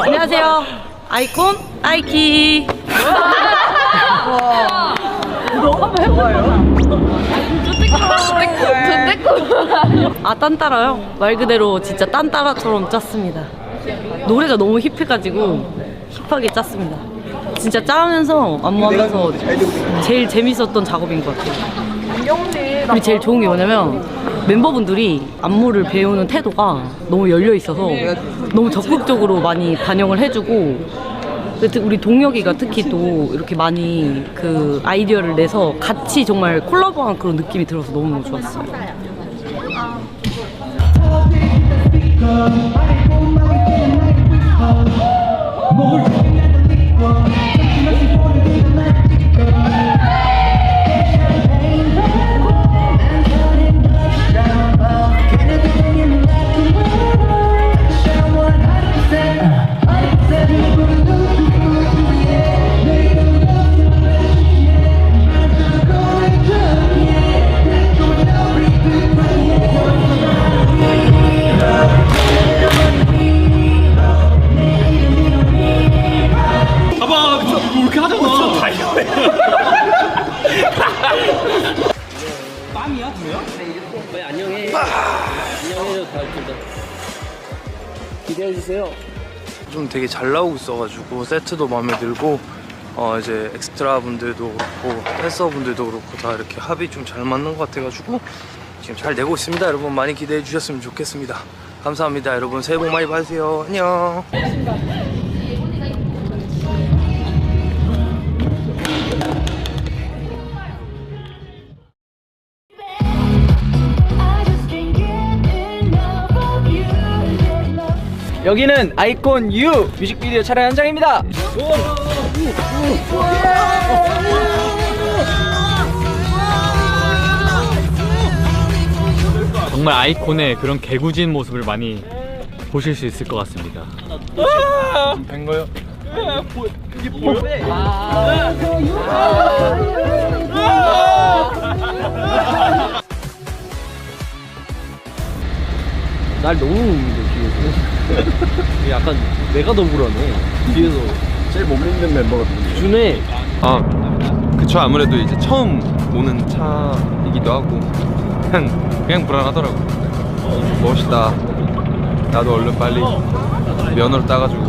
안녕하세요. 아이콘 아이키. 너 한번 해봐요. 딴따라요? 말 그대로 진짜 딴따라처럼 짰습니다. 노래가 너무 힙해가지고 힙하게 짰습니다. 진짜 짜면서 안무하면서 제일 재밌었던 작업인 것 같아요. 그리고 제일 좋은 게 뭐냐면 멤버분들이 안무를 배우는 태도가 너무 열려 있어서 너무 적극적으로 많이 반영을 해주고 우리 동혁이가 특히 또 이렇게 많이 그 아이디어를 내서 같이 정말 콜라보한 그런 느낌이 들어서 너무 좋았어요. 기대해주세요. 좀 되게 잘 나오고 있어가지고 세트도 마음에 들고 이제 엑스트라 분들도 그렇고 댄서 분들도 그렇고 다 이렇게 합이 좀 잘 맞는 것 같아가지고 지금 잘 되고 있습니다. 여러분 많이 기대해 주셨으면 좋겠습니다. 감사합니다. 여러분 새해 복 많이 받으세요. 안녕. 여기는 아이콘 U 뮤직비디오 촬영 현장입니다. 정말 아이콘의 그런 개구진 모습을 많이 보실 수 있을 것 같습니다. 된 거요? 이게 뭐야? 날 너무 웃는데 뒤에서. 약간 내가 더 불안해. 뒤에서 제일 못 믿는 멤버가 누구지? 준혜. 그쵸. 아무래도 이제 처음 오는 차이기도 하고 그냥 불안하더라고. 멋있다. 나도 얼른 빨리 면허를 따가지고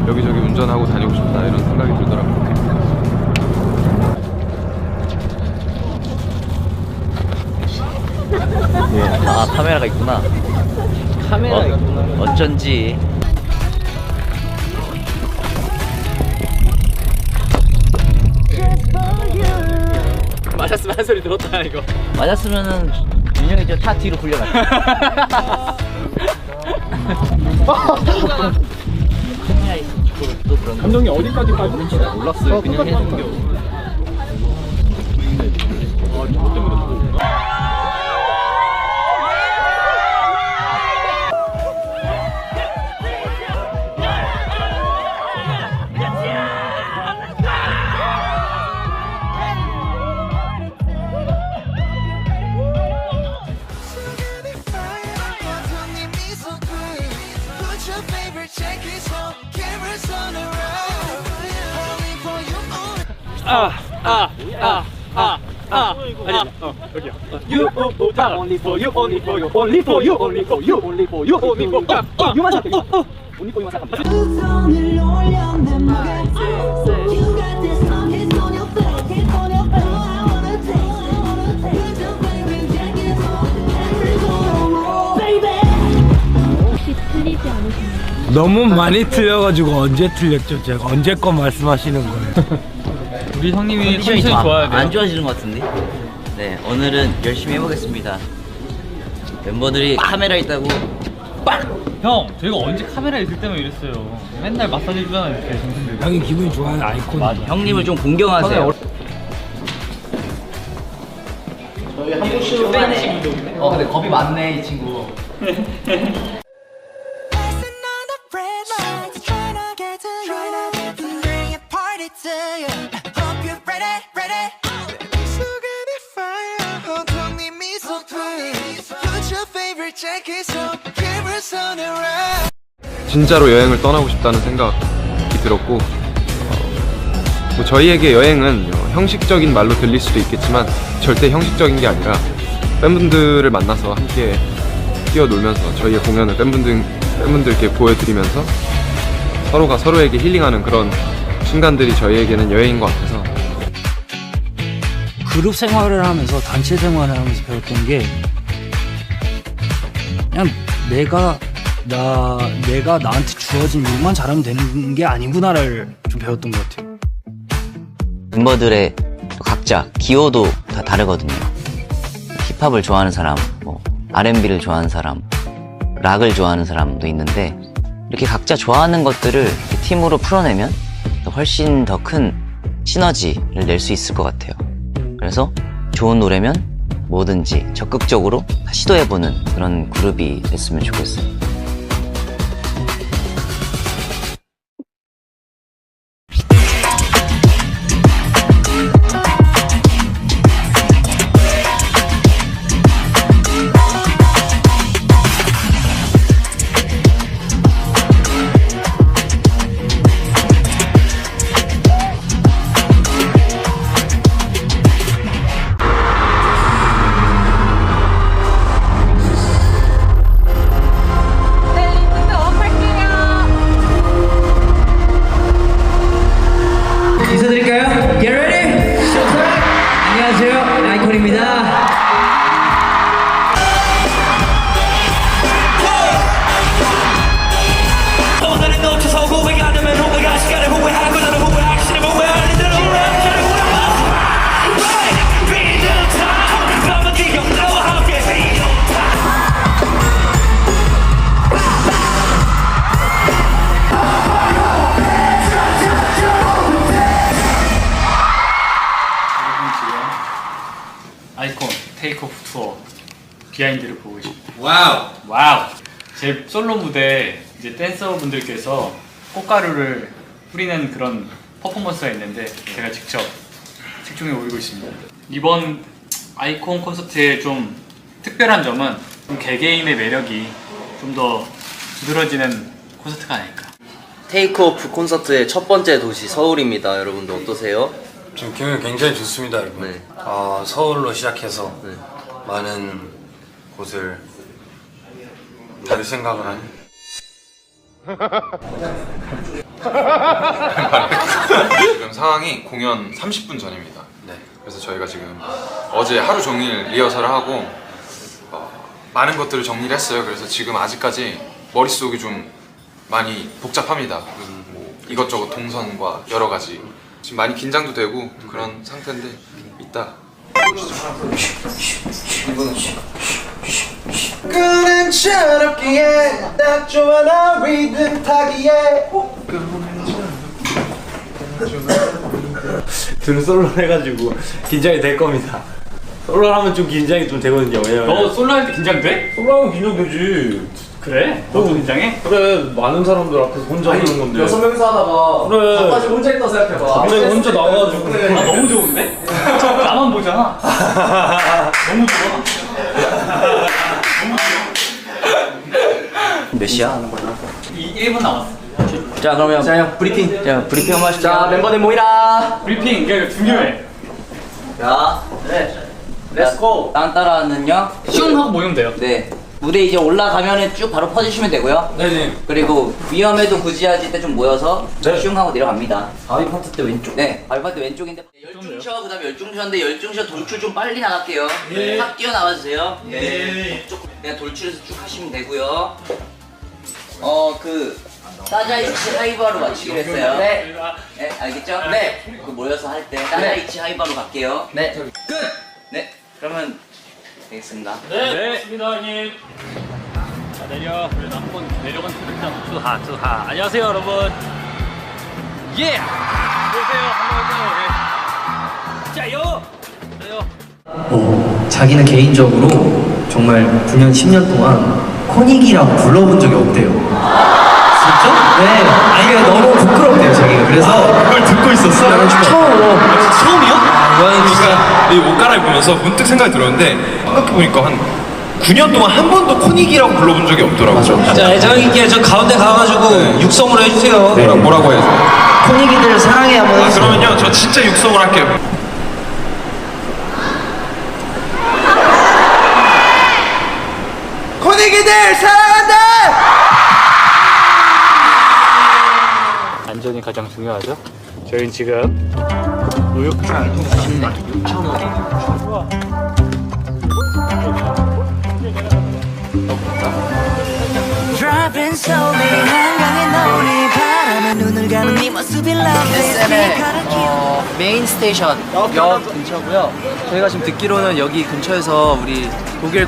여기저기 운전하고 다니고 싶다 이런 생각이 들더라고. 아, 카메라가 있구나. 카메라가 있구나. 어쩐지. 맞았으면 한 소리 들었다 이거. 맞았으면은 윤영이 저 차 뒤로 굴려갔다. 감독님 어디까지 가는지 몰랐어요. 그냥 해준 여기야. You only for you, only for you, only for you, only for you, only for you, only for you. 유만 잡게. only for you만 잡게. 혹시 틀리지 않으셨나요? 너무 많이 틀려가지고 언제 틀렸죠? 제가 언제 거 말씀하시는 거예요? 우리 형님이 컨디션이 컨디션이 좋아야 돼요. 안 좋아지는 것 같은데? 네, 오늘은 열심히 해보겠습니다. 멤버들이 카메라 있다고 형, 저희가 언제 카메라 있을 때만 이랬어요. 맨날 마사지 해주잖아요, 이렇게 정신들. 형이 기분이 좋아요, 아이콘. 형님을 좀 공경하세요. 저희 한국 씨로 근데 겁이 많네 이 친구. 진짜로 여행을 떠나고 싶다는 생각이 들었고 뭐 저희에게 여행은 형식적인 말로 들릴 수도 있겠지만 절대 형식적인 게 아니라 팬분들을 만나서 함께 뛰어놀면서 저희의 공연을 팬분들께 보여드리면서 서로가 서로에게 힐링하는 그런 순간들이 저희에게는 여행인 것 같아서 그룹 생활을 하면서 단체 생활을 하면서 배웠던 게 그냥 내가 나한테 주어진 일만 잘하면 되는 게 아니구나를 좀 배웠던 것 같아요. 멤버들의 각자 기호도 다 다르거든요. 힙합을 좋아하는 사람, 뭐 R&B를 좋아하는 사람, 락을 좋아하는 사람도 있는데 이렇게 각자 좋아하는 것들을 이렇게 팀으로 풀어내면 훨씬 더 큰 시너지를 낼 수 있을 것 같아요. 그래서 좋은 노래면 뭐든지 적극적으로 시도해보는 그런 그룹이 됐으면 좋겠어요. 비하인드를 보고 싶어요. 와우. 제 솔로 무대 이제 댄서분들께서 꽃가루를 뿌리는 그런 퍼포먼스가 있는데 제가 직접 책중에 올리고 있습니다. 이번 아이콘 콘서트의 좀 특별한 점은 좀 개개인의 매력이 좀 더 두드러지는 콘서트가 아닐까. 테이크오프 콘서트의 첫 번째 도시 서울입니다. 여러분들 어떠세요? 지금 기분이 굉장히 좋습니다, 여러분. 서울로 시작해서 많은 곳을 달 생각을 하니. 지금 상황이 공연 30분 전입니다. 그래서 저희가 지금 어제 하루 종일 리허설을 하고 많은 것들을 정리를 했어요. 그래서 지금 아직까지 머릿속이 좀 많이 복잡합니다. 뭐 이것저것 동선과 여러 가지 지금 많이 긴장도 되고 그런 상태인데 이따 끄는 철없기에 딱 좋아 나 리듬 타기에 둘은 솔로 해가지고 긴장이 될 겁니다. 솔로 하면 좀 긴장이 좀 되거든요. 왜냐면 너 솔로 할 때 긴장돼? 솔로 하면 긴장되지. 그래? 너도 긴장해? 그래, 많은 사람들 앞에서 혼자 하는 건데. 6명이서 하다가 그래. 나까지 혼자 있다 생각해봐. 갑자기 혼자 나와가지고. 아, 너무 좋은데? 나만 보잖아. 너무 좋아. 몇 시야? 1분 남았어. 자 그러면 브리핑. 자 브리핑 한번 하시죠. 자 멤버들 모이라. 브리핑 이게 중요해. 자, 렛츠고. 다음 따라는요. 슝 하고 모이면 돼요. 네. 무대 이제 올라가면은 쭉 바로 퍼주시면 되고요. 네네. 그리고 위험해도 구지하실 때 좀 모여서 슝 하고 내려갑니다. 바위 파트 때 왼쪽. 네. 바위 파트 왼쪽인데 열중셔 그다음에 열중셔인데 열중셔 돌출 좀 빨리 나갈게요. 네. 확 뛰어 나와주세요. 네. 그냥 돌출해서 쭉 하시면 되고요. 그 사자이치 하이바로 맞추기로 했어요. 네. 네, 알겠죠? 네. 그 모여서 할 때 사자이치 하이바로 갈게요. 네. 끝. 네. 그러면 되겠습니다. 네. 좋습니다, 형님. 자, 내려. 그래도 한번 내려간 투하. 안녕하세요, 여러분. 예! 안녕하세요. 반가워요. 자, 자기는 개인적으로 정말 9년, 10년 동안 코닉이라고 불러본 적이 없대요. 진짜? 네. 아니, 이게 너무 부끄럽대요, 자기가. 그래서 그걸 듣고 있었어? 처음이요? 그러니까 이 옷 갈아입으면서 문득 생각이 들었는데 생각해보니까 한 9년 동안 한 번도 코닉이라고 불러본 적이 없더라고요. 자, 애정 있게 저 가운데 가가지고 육성으로 해주세요. 네. 뭐라고 해야죠? 코닉이들 사랑해 한번 해주세요. 그러면요 저 진짜 육성을 할게요. 코닉이들 사랑한다! 안전이 가장 중요하죠. 저희는 지금 우육탕 Driving slowly 한강에 노을이 바람에 눈을 가는 네 모습이 SM의 메인 스테이션 역 근처고요. 저희가 지금 듣기로는 여기 근처에서 우리 독일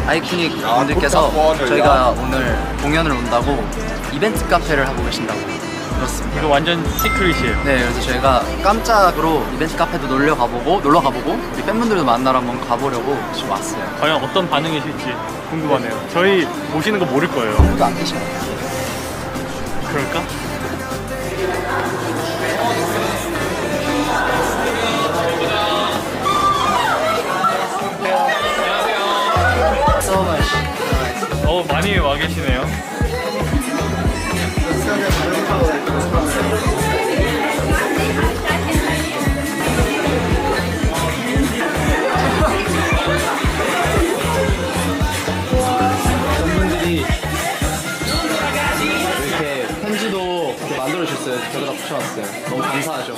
아이코닉 분들께서 저희가 오늘 공연을 온다고 이벤트 카페를 하고 계신다고 들었습니다. 이거 완전 시크릿이에요. 네, 그래서 저희가 깜짝으로 이벤트 카페도 놀러 가보고 우리 팬분들도 만나러 한번 가보려고 지금 왔어요. 과연 어떤 반응이실지 궁금하네요. 저희 오시는 거 모를 거예요. 이거 안 계시나요? 그럴까? So much. 많이 와 계시네요. 팬분들이 이렇게 편지도 이렇게 만들어주셨어요. 저희가 붙여놨어요. 너무 감사하죠.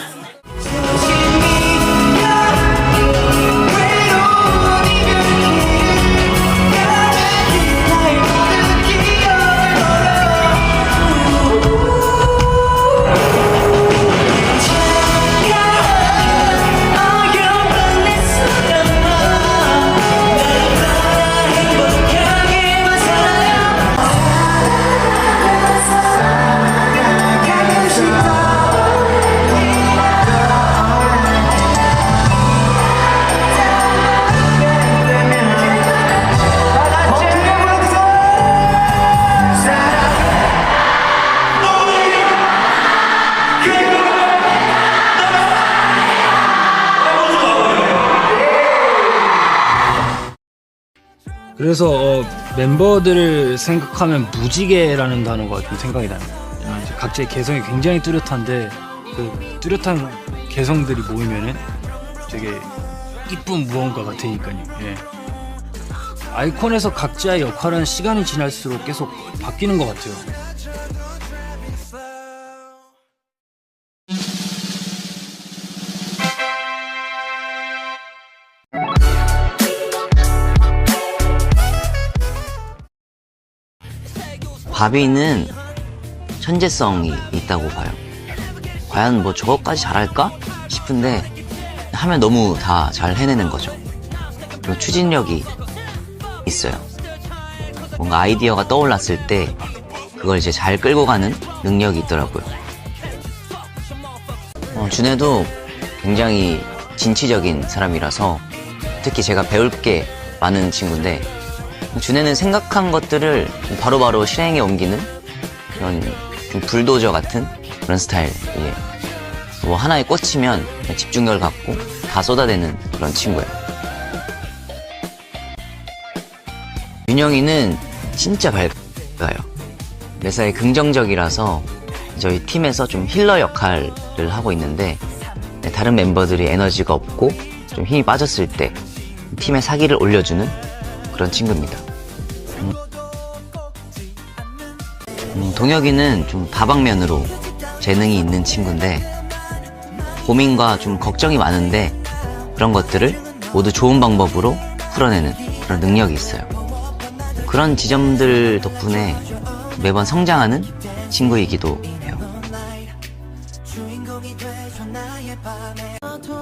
그래서 멤버들을 생각하면 무지개라는 단어가 좀 생각이 나요. 이제 각자의 개성이 굉장히 뚜렷한데 그 뚜렷한 개성들이 모이면은 되게 이쁜 무언가 같으니까요. 예. 아이콘에서 각자의 역할은 시간이 지날수록 계속 바뀌는 것 같아요. 바비는 천재성이 있다고 봐요. 과연 뭐 저것까지 잘할까 싶은데 하면 너무 다 잘 해내는 거죠. 그리고 추진력이 있어요. 뭔가 아이디어가 떠올랐을 때 그걸 이제 잘 끌고 가는 능력이 있더라고요. 준혜도 굉장히 진취적인 사람이라서 특히 제가 배울 게 많은 친구인데 준혜는 생각한 것들을 바로바로 실행에 옮기는 그런 좀 불도저 같은 그런 스타일이에요. 뭐 하나에 꽂히면 그냥 집중력을 갖고 다 쏟아내는 그런 친구예요. 윤영이는 진짜 밝아요. 매사에 긍정적이라서 저희 팀에서 좀 힐러 역할을 하고 있는데 다른 멤버들이 에너지가 없고 좀 힘이 빠졌을 때 팀의 사기를 올려주는 그런 친구입니다. 동혁이는 좀 다방면으로 재능이 있는 친구인데 고민과 좀 걱정이 많은데 그런 것들을 모두 좋은 방법으로 풀어내는 그런 능력이 있어요. 그런 지점들 덕분에 매번 성장하는 친구이기도 해요.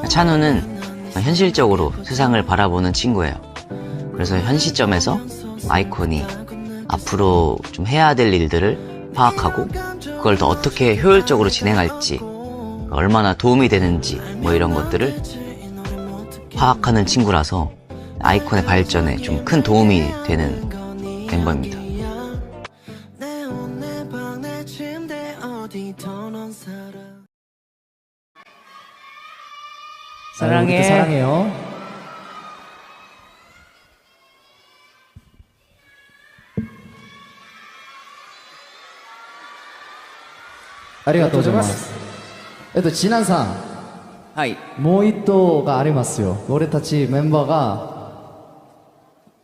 찬우는 현실적으로 세상을 바라보는 친구예요. 그래서 현 시점에서 아이콘이 앞으로 좀 해야 될 일들을 파악하고 그걸 더 어떻게 효율적으로 진행할지 얼마나 도움이 되는지 뭐 이런 것들을 파악하는 친구라서 아이콘의 발전에 좀 큰 도움이 되는 멤버입니다. 사랑해. 사랑해요. 아리가또 고자이마스. 지난상もう一頭がありますよ。俺たちメンバーが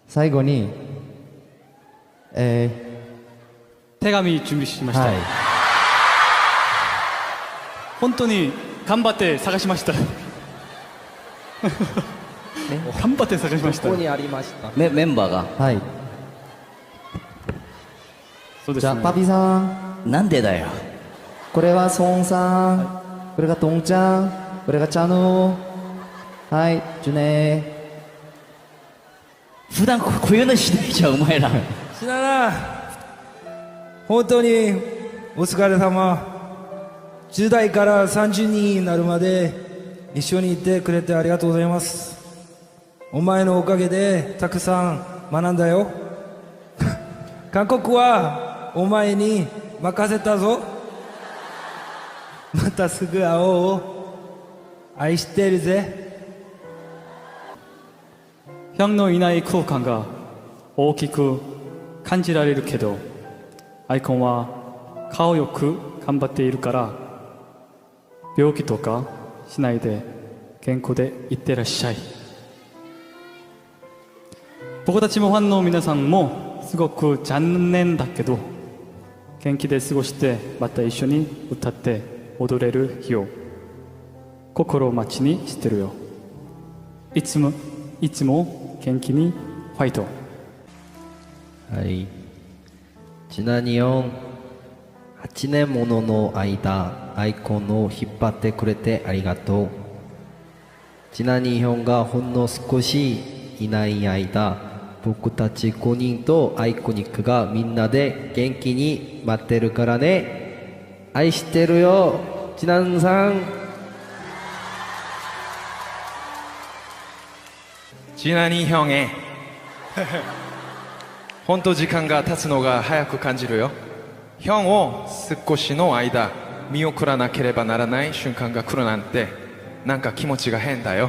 最後に手紙準備しました。本当に頑張って探しました。頑張って探しました。ここにありました。メンバーが。はい。そうですね。じゃあパピさん。なんでだよ。これはソンさん。これがトンちゃん。これがチャヌ。はい、ジュネ。普段こういうのしないじゃん、お前ら。しなな。本当にお疲れ様。10代から30人になるまで一緒にいてくれてありがとうございます。お前のおかげでたくさん学んだよ。韓国はお前に任せたぞ。またすぐ会おう。愛してるぜ。형のいない空間が大きく感じられるけど、アイコンは顔よく頑張っているから病気とかしないで健康でいってらっしゃい。僕たちもファンの皆さんもすごく残念だけど元気で過ごしてまた一緒に歌って踊れる日を心待ちにしてるよ。いつも元気にファイト。はい。ちなによん8年ものの間アイコンを引っ張ってくれてありがとう。ちなにひょんがほんの少しいない間僕たち5人とアイコニックがみんなで元気に待ってるからね。愛してるよちなんさん。ちなにひょんへ本当時間が経つのが早く感じるよ。ヒョンを少しの間見送らなければならない瞬間が来るなんてなんか気持ちが変だよ。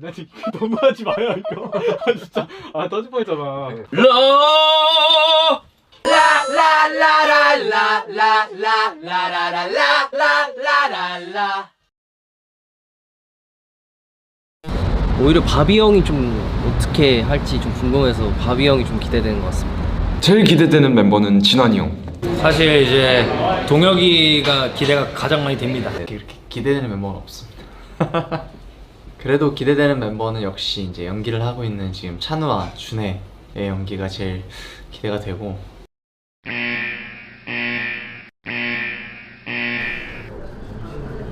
나 지금 너무하지 마요 이거. 아 진짜 아 터질 뻔했잖아. 오히려 바비 형이 좀 어떻게 할지 좀 궁금해서 바비 형이 좀 기대되는 것 같습니다. 제일 기대되는 멤버는 진환이 형. 사실 이제 동혁이가 기대가 가장 많이 됩니다. 이렇게 기대되는 멤버는 없습니다. 그래도 기대되는 멤버는 역시 이제 연기를 하고 있는 지금 찬우와 준혜의 연기가 제일 기대가 되고.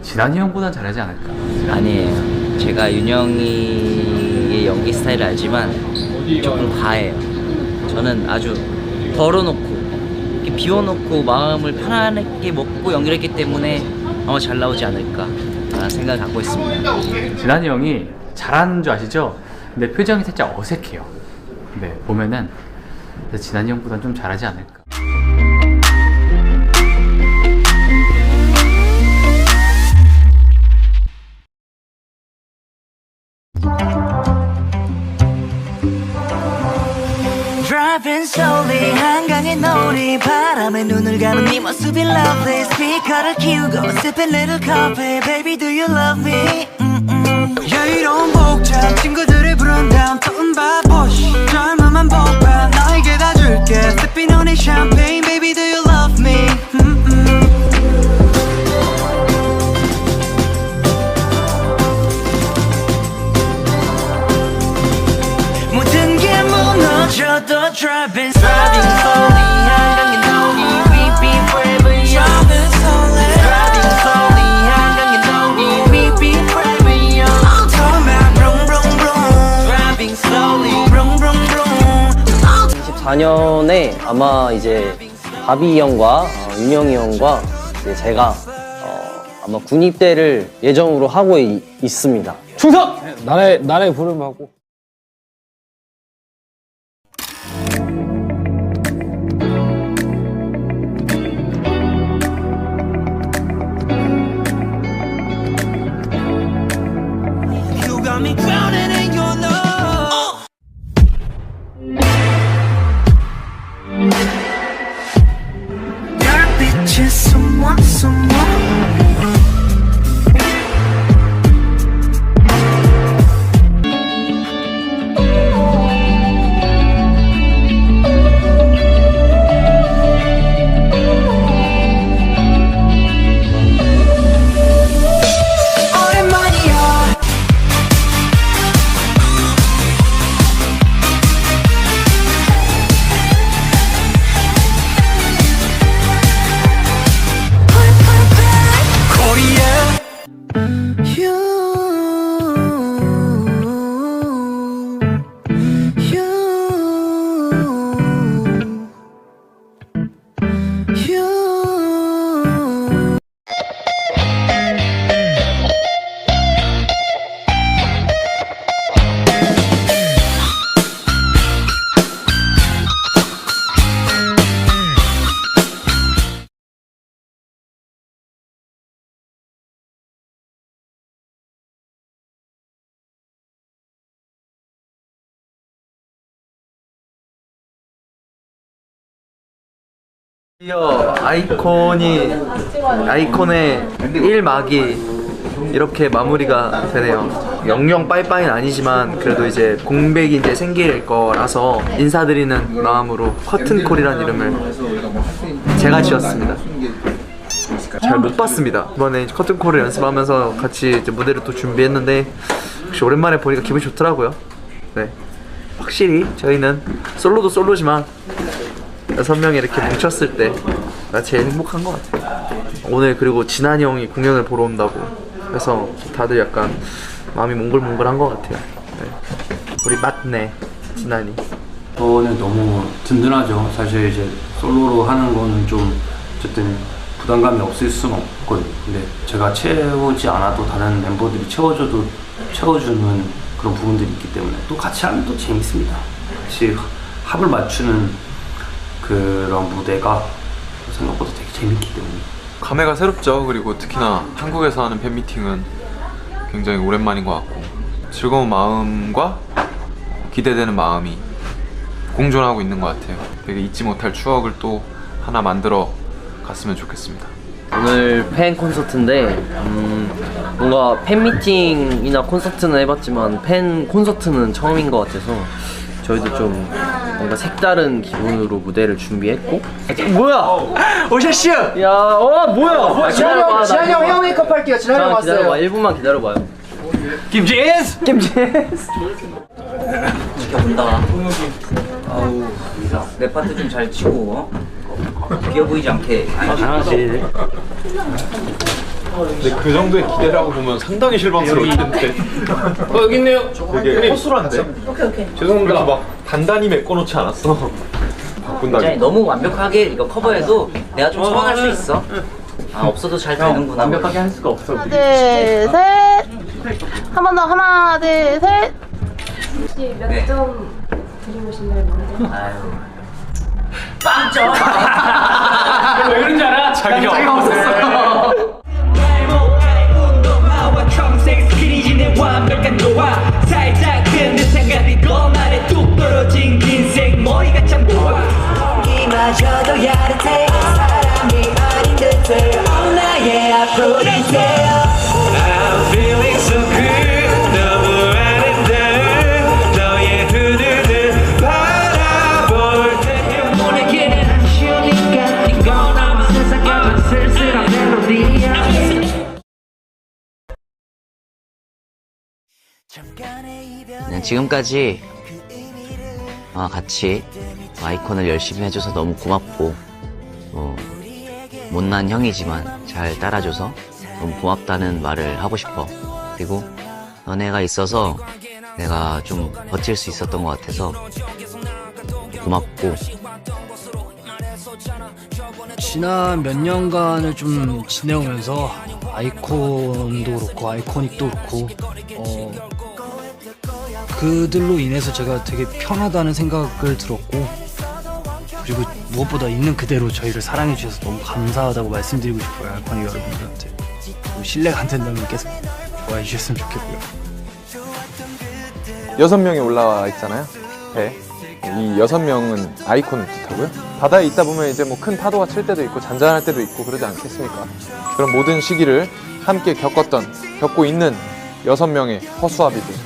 진환이 형보단 잘하지 않을까? 아니에요. 제가 윤영이의 연기 스타일을 알지만 조금 과해요. 저는 아주 덜어놓고 이렇게 비워놓고 마음을 편안하게 먹고 연기를 했기 때문에 아마 잘 나오지 않을까 라는 생각을 갖고 있습니다. 진환이 형이 잘하는 줄 아시죠? 근데 표정이 살짝 어색해요. 네, 보면은 진환이 형보단 좀 잘하지 않을까. Driving slowly 한강의 노을이 바람에 눈을 감은 네 모습이 lovely 스피커를 키우고 sipping little coffee Baby do you love me? 여유로운 복장 친구들을 부른 다음 또 음바보시 젊음한 복방 너에게 다 줄게 Sipping on a champagne Baby do you love me? 모든 게 무너져도 driving slowly 한강의 노을이 we be forever young driving slowly 한강의 노을이 we be forever young automatic vroom vroom vroom driving slowly vroom vroom vroom 24년에 아마 이제 바비 형과 윤영이 형과 이제 제가 아마 군입대를 예정으로 하고 있습니다. 충성! 나라의 부름하고. You got me drowning in your love. 별빛이 숨어 숨어. 드디어 아이콘의 1막이 이렇게 마무리가 되네요. 영영 빠이빠이는 아니지만 그래도 이제 공백이 이제 생길 거라서 인사드리는 마음으로 커튼콜이라는 이름을 제가 지었습니다. 잘 못 봤습니다. 이번에 커튼콜을 연습하면서 같이 이제 무대를 또 준비했는데 역시 오랜만에 보니까 기분이 좋더라고요. 네, 확실히 저희는 솔로도 솔로지만 6명이 이렇게 뭉쳤을 때가 제일 행복한 것 같아요. 오늘 그리고 진환이 형이 공연을 보러 온다고 해서 다들 약간 마음이 몽글몽글한 것 같아요. 네. 우리 맞네 진환이. 저는 너무 든든하죠. 사실 이제 솔로로 하는 거는 좀 어쨌든 부담감이 없을 수는 없거든요. 근데 제가 채우지 않아도 다른 멤버들이 채워주는 그런 부분들이 있기 때문에 또 같이 하면 또 재밌습니다. 같이 합을 맞추는 그런 무대가 생각보다 되게 재밌기 때문에 감회가 새롭죠. 그리고 특히나 한국에서 하는 팬미팅은 굉장히 오랜만인 것 같고 즐거운 마음과 기대되는 마음이 공존하고 있는 것 같아요. 되게 잊지 못할 추억을 또 하나 만들어 갔으면 좋겠습니다. 오늘 팬 콘서트인데 뭔가 팬미팅이나 콘서트는 해봤지만 팬 콘서트는 처음인 것 같아서 저희도 좀 뭔가 색다른 기분으로 무대를 준비했고. 뭐야! 오셨슈! 야, 뭐야! 지한이 형 메이크업 할게요. 지한이 형 왔어요. 기다려봐, 1분만 기다려봐요. 김재스! 지켜본다. 아우, 내 파트 좀 잘 치고 비어 보이지 않게. 당연하지. 근데 그 정도의 기대라고 보면 상당히 실망스러울 텐데. 여기 있네요. 되게 허술한데? 오케이. 죄송합니다. 막 단단히 메꿔놓지 않았어. 바꾼다. 진짜 너무 완벽하게 이거 커버해도 내가 좀 서운할 수 있어. 아, 없어도 잘 되는구나. 완벽하게 할 수가 없어. 하나, 둘, 셋. 한 번 더. 하나, 둘, 셋. 혹시 몇 점 드리고 싶나요? 아유. 빵점! 왜 그런지 알아? 자기가 없었어. 청색 스키니진의 완벽한 조화 살짝 든 듯한 가리고 말에 뚝 떨어진 흰색 머리가 참 좋아 이마저도 야릇해 사람이 아닌 듯해 나의 앞으로세요 I'm feeling so good 너무 아름다운 너의 두 눈을 바라볼 때 모르게 쉬우니까 이건 아무 세상에 쓸쓸한 멜로디야 그냥 지금까지 같이 아이콘을 열심히 해줘서 너무 고맙고 못난 형이지만 잘 따라줘서 너무 고맙다는 말을 하고 싶어. 그리고 너네가 있어서 내가 좀 버틸 수 있었던 것 같아서 고맙고. 지난 몇 년간을 좀 지내오면서 아이콘도 그렇고 아이코닉도 그렇고 그들로 인해서 제가 되게 편하다는 생각을 들었고, 그리고 무엇보다 있는 그대로 저희를 사랑해 주셔서 너무 감사하다고 말씀드리고 싶어요. 아이코닉 여러분들한테. 신뢰가 안 된다면 계속 좋아해 주셨으면 좋겠고요. 6명이 올라와 있잖아요. 배. 이 6명은 아이콘을 뜻하고요. 바다에 있다 보면 이제 뭐 큰 파도가 칠 때도 있고 잔잔할 때도 있고 그러지 않겠습니까? 그런 모든 시기를 함께 겪고 있는 6명의 허수아비들.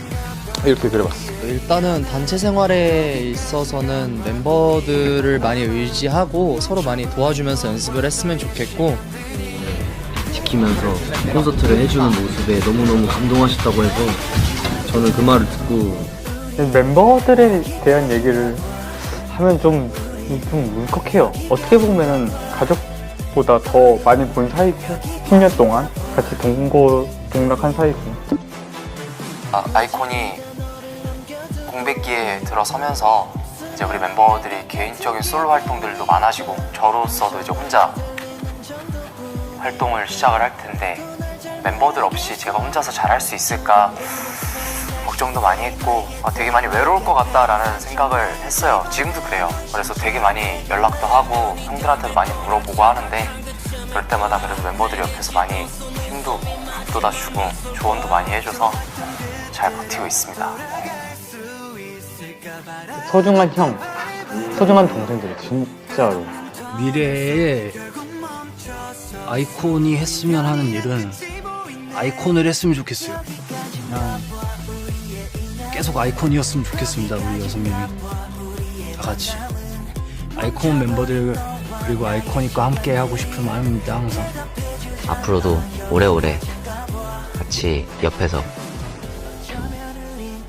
이렇게 그려봤어요. 일단은 단체 생활에 있어서는 멤버들을 많이 의지하고 서로 많이 도와주면서 연습을 했으면 좋겠고, 지키면서 콘서트를 해주는 모습에 너무너무 감동하셨다고 해서 저는 그 말을 듣고 멤버들에 대한 얘기를 하면 좀 울컥해요. 어떻게 보면은 가족보다 더 많이 본 사이죠. 10년 동안 같이 동고동락한 사이고. 아이콘이 공백기에 들어서면서 이제 우리 멤버들이 개인적인 솔로 활동들도 많아지고 저로서도 이제 혼자 활동을 시작을 할 텐데 멤버들 없이 제가 혼자서 잘할 수 있을까 걱정도 많이 했고 되게 많이 외로울 것 같다라는 생각을 했어요. 지금도 그래요. 그래서 되게 많이 연락도 하고 형들한테도 많이 물어보고 하는데 그럴 때마다 그래도 멤버들이 옆에서 많이 힘도 북돋아 주고 조언도 많이 해줘서 잘 버티고 있습니다. 소중한 형, 소중한 동생들 진짜로. 미래에 아이콘이 했으면 하는 일은 아이콘을 했으면 좋겠어요. 그냥 계속 아이콘이었으면 좋겠습니다. 우리 6명이 다 같이 아이콘 멤버들 그리고 아이코닉과 함께 하고 싶은 마음입니다. 항상 앞으로도 오래오래 같이 옆에서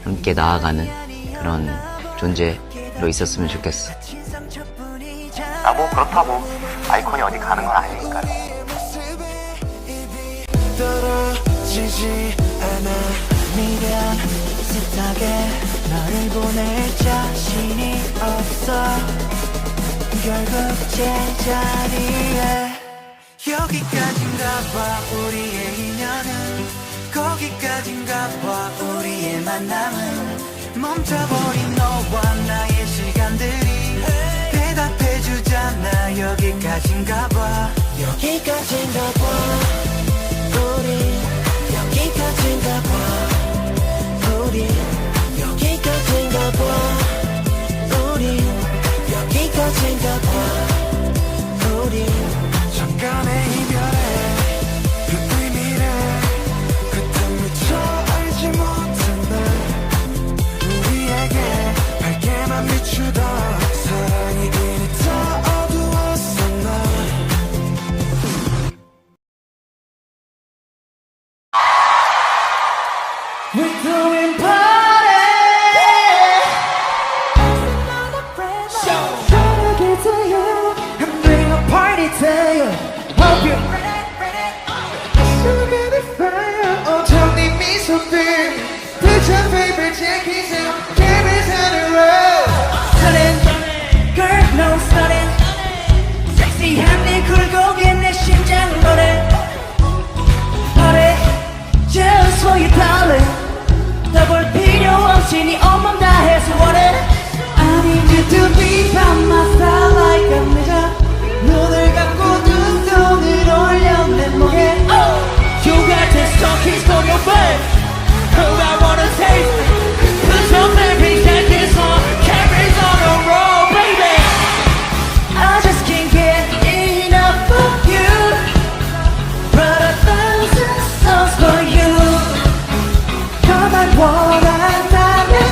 함께 나아가는 그런 존재로 있었으면 좋겠어. 뭐 그렇다고 아이콘이 어디 가는 건 아니니까요. 떨어지지 않아 미련 숱하게 너를 보낼 자신이 없어 결국 제자리에 여기까지인가 봐 우리의 인연은 거기까지인가 봐 우리의 만남은 멈춰버린 너와 나의 시간들이 대답해주잖아 여기까지인가 봐 여기까지인가 봐 우리 여기까지인가 봐 우리 We're doing party. Trying to get to you and bring a party to you. Hope you're sugar the fire. Oh, tell me something. Put your favorite jackets and cameras on the road. Stunning, girl, no stunning. 섹시한 네 굴곡에 내 심장 노래. Party, just for you, darling. 더볼 필요 없이 네 온몸 다 해서 원해. I need you to be by my side like a mirror. 눈을 감고 눈동을 올려 내 목에. You got this song, kiss on your face. Who I wanna taste. Put your favorite jackets on, cameras on the road, baby. I just can't get enough of you. Wrote 1,000 songs for you. Come on, what I'm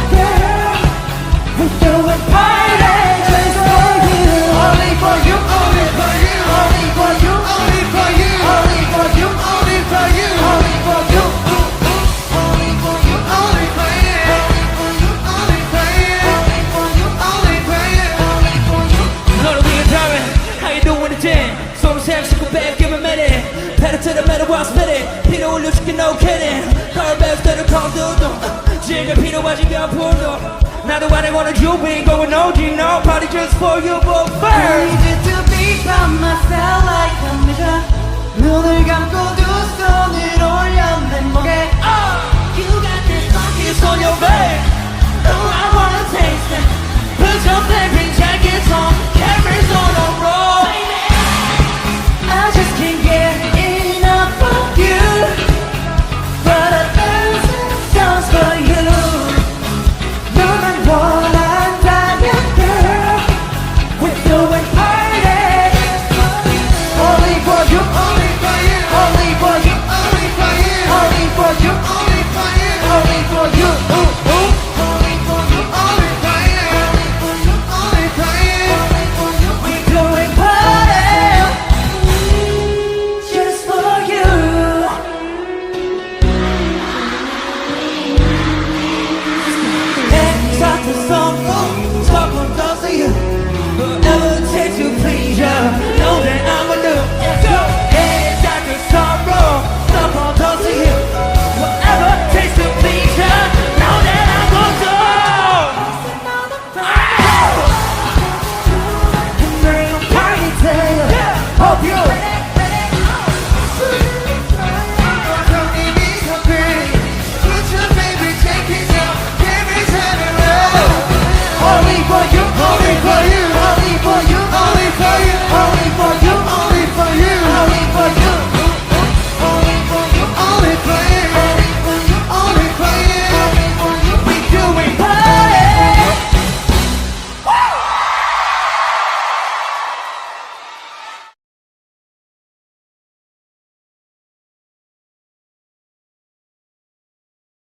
girl. We're doing party just for you. Only for you, only for you, only for you, only for you, only for you, only for you, only for you, only for you, only for you, only for you, only for you, only for you, only for you. 너를 위해 darling, how you doing today? 서로 샘시고 babe, give me a minute. Pedal to the metal while spinning. 피로 올려줄게, no kidding. Car bells to the condo. 지금 필요하지 명품도. 나도 I wanna you ain't going OG, no party just for you, but first. I need you to be by my side like a mirror. 눈을 감고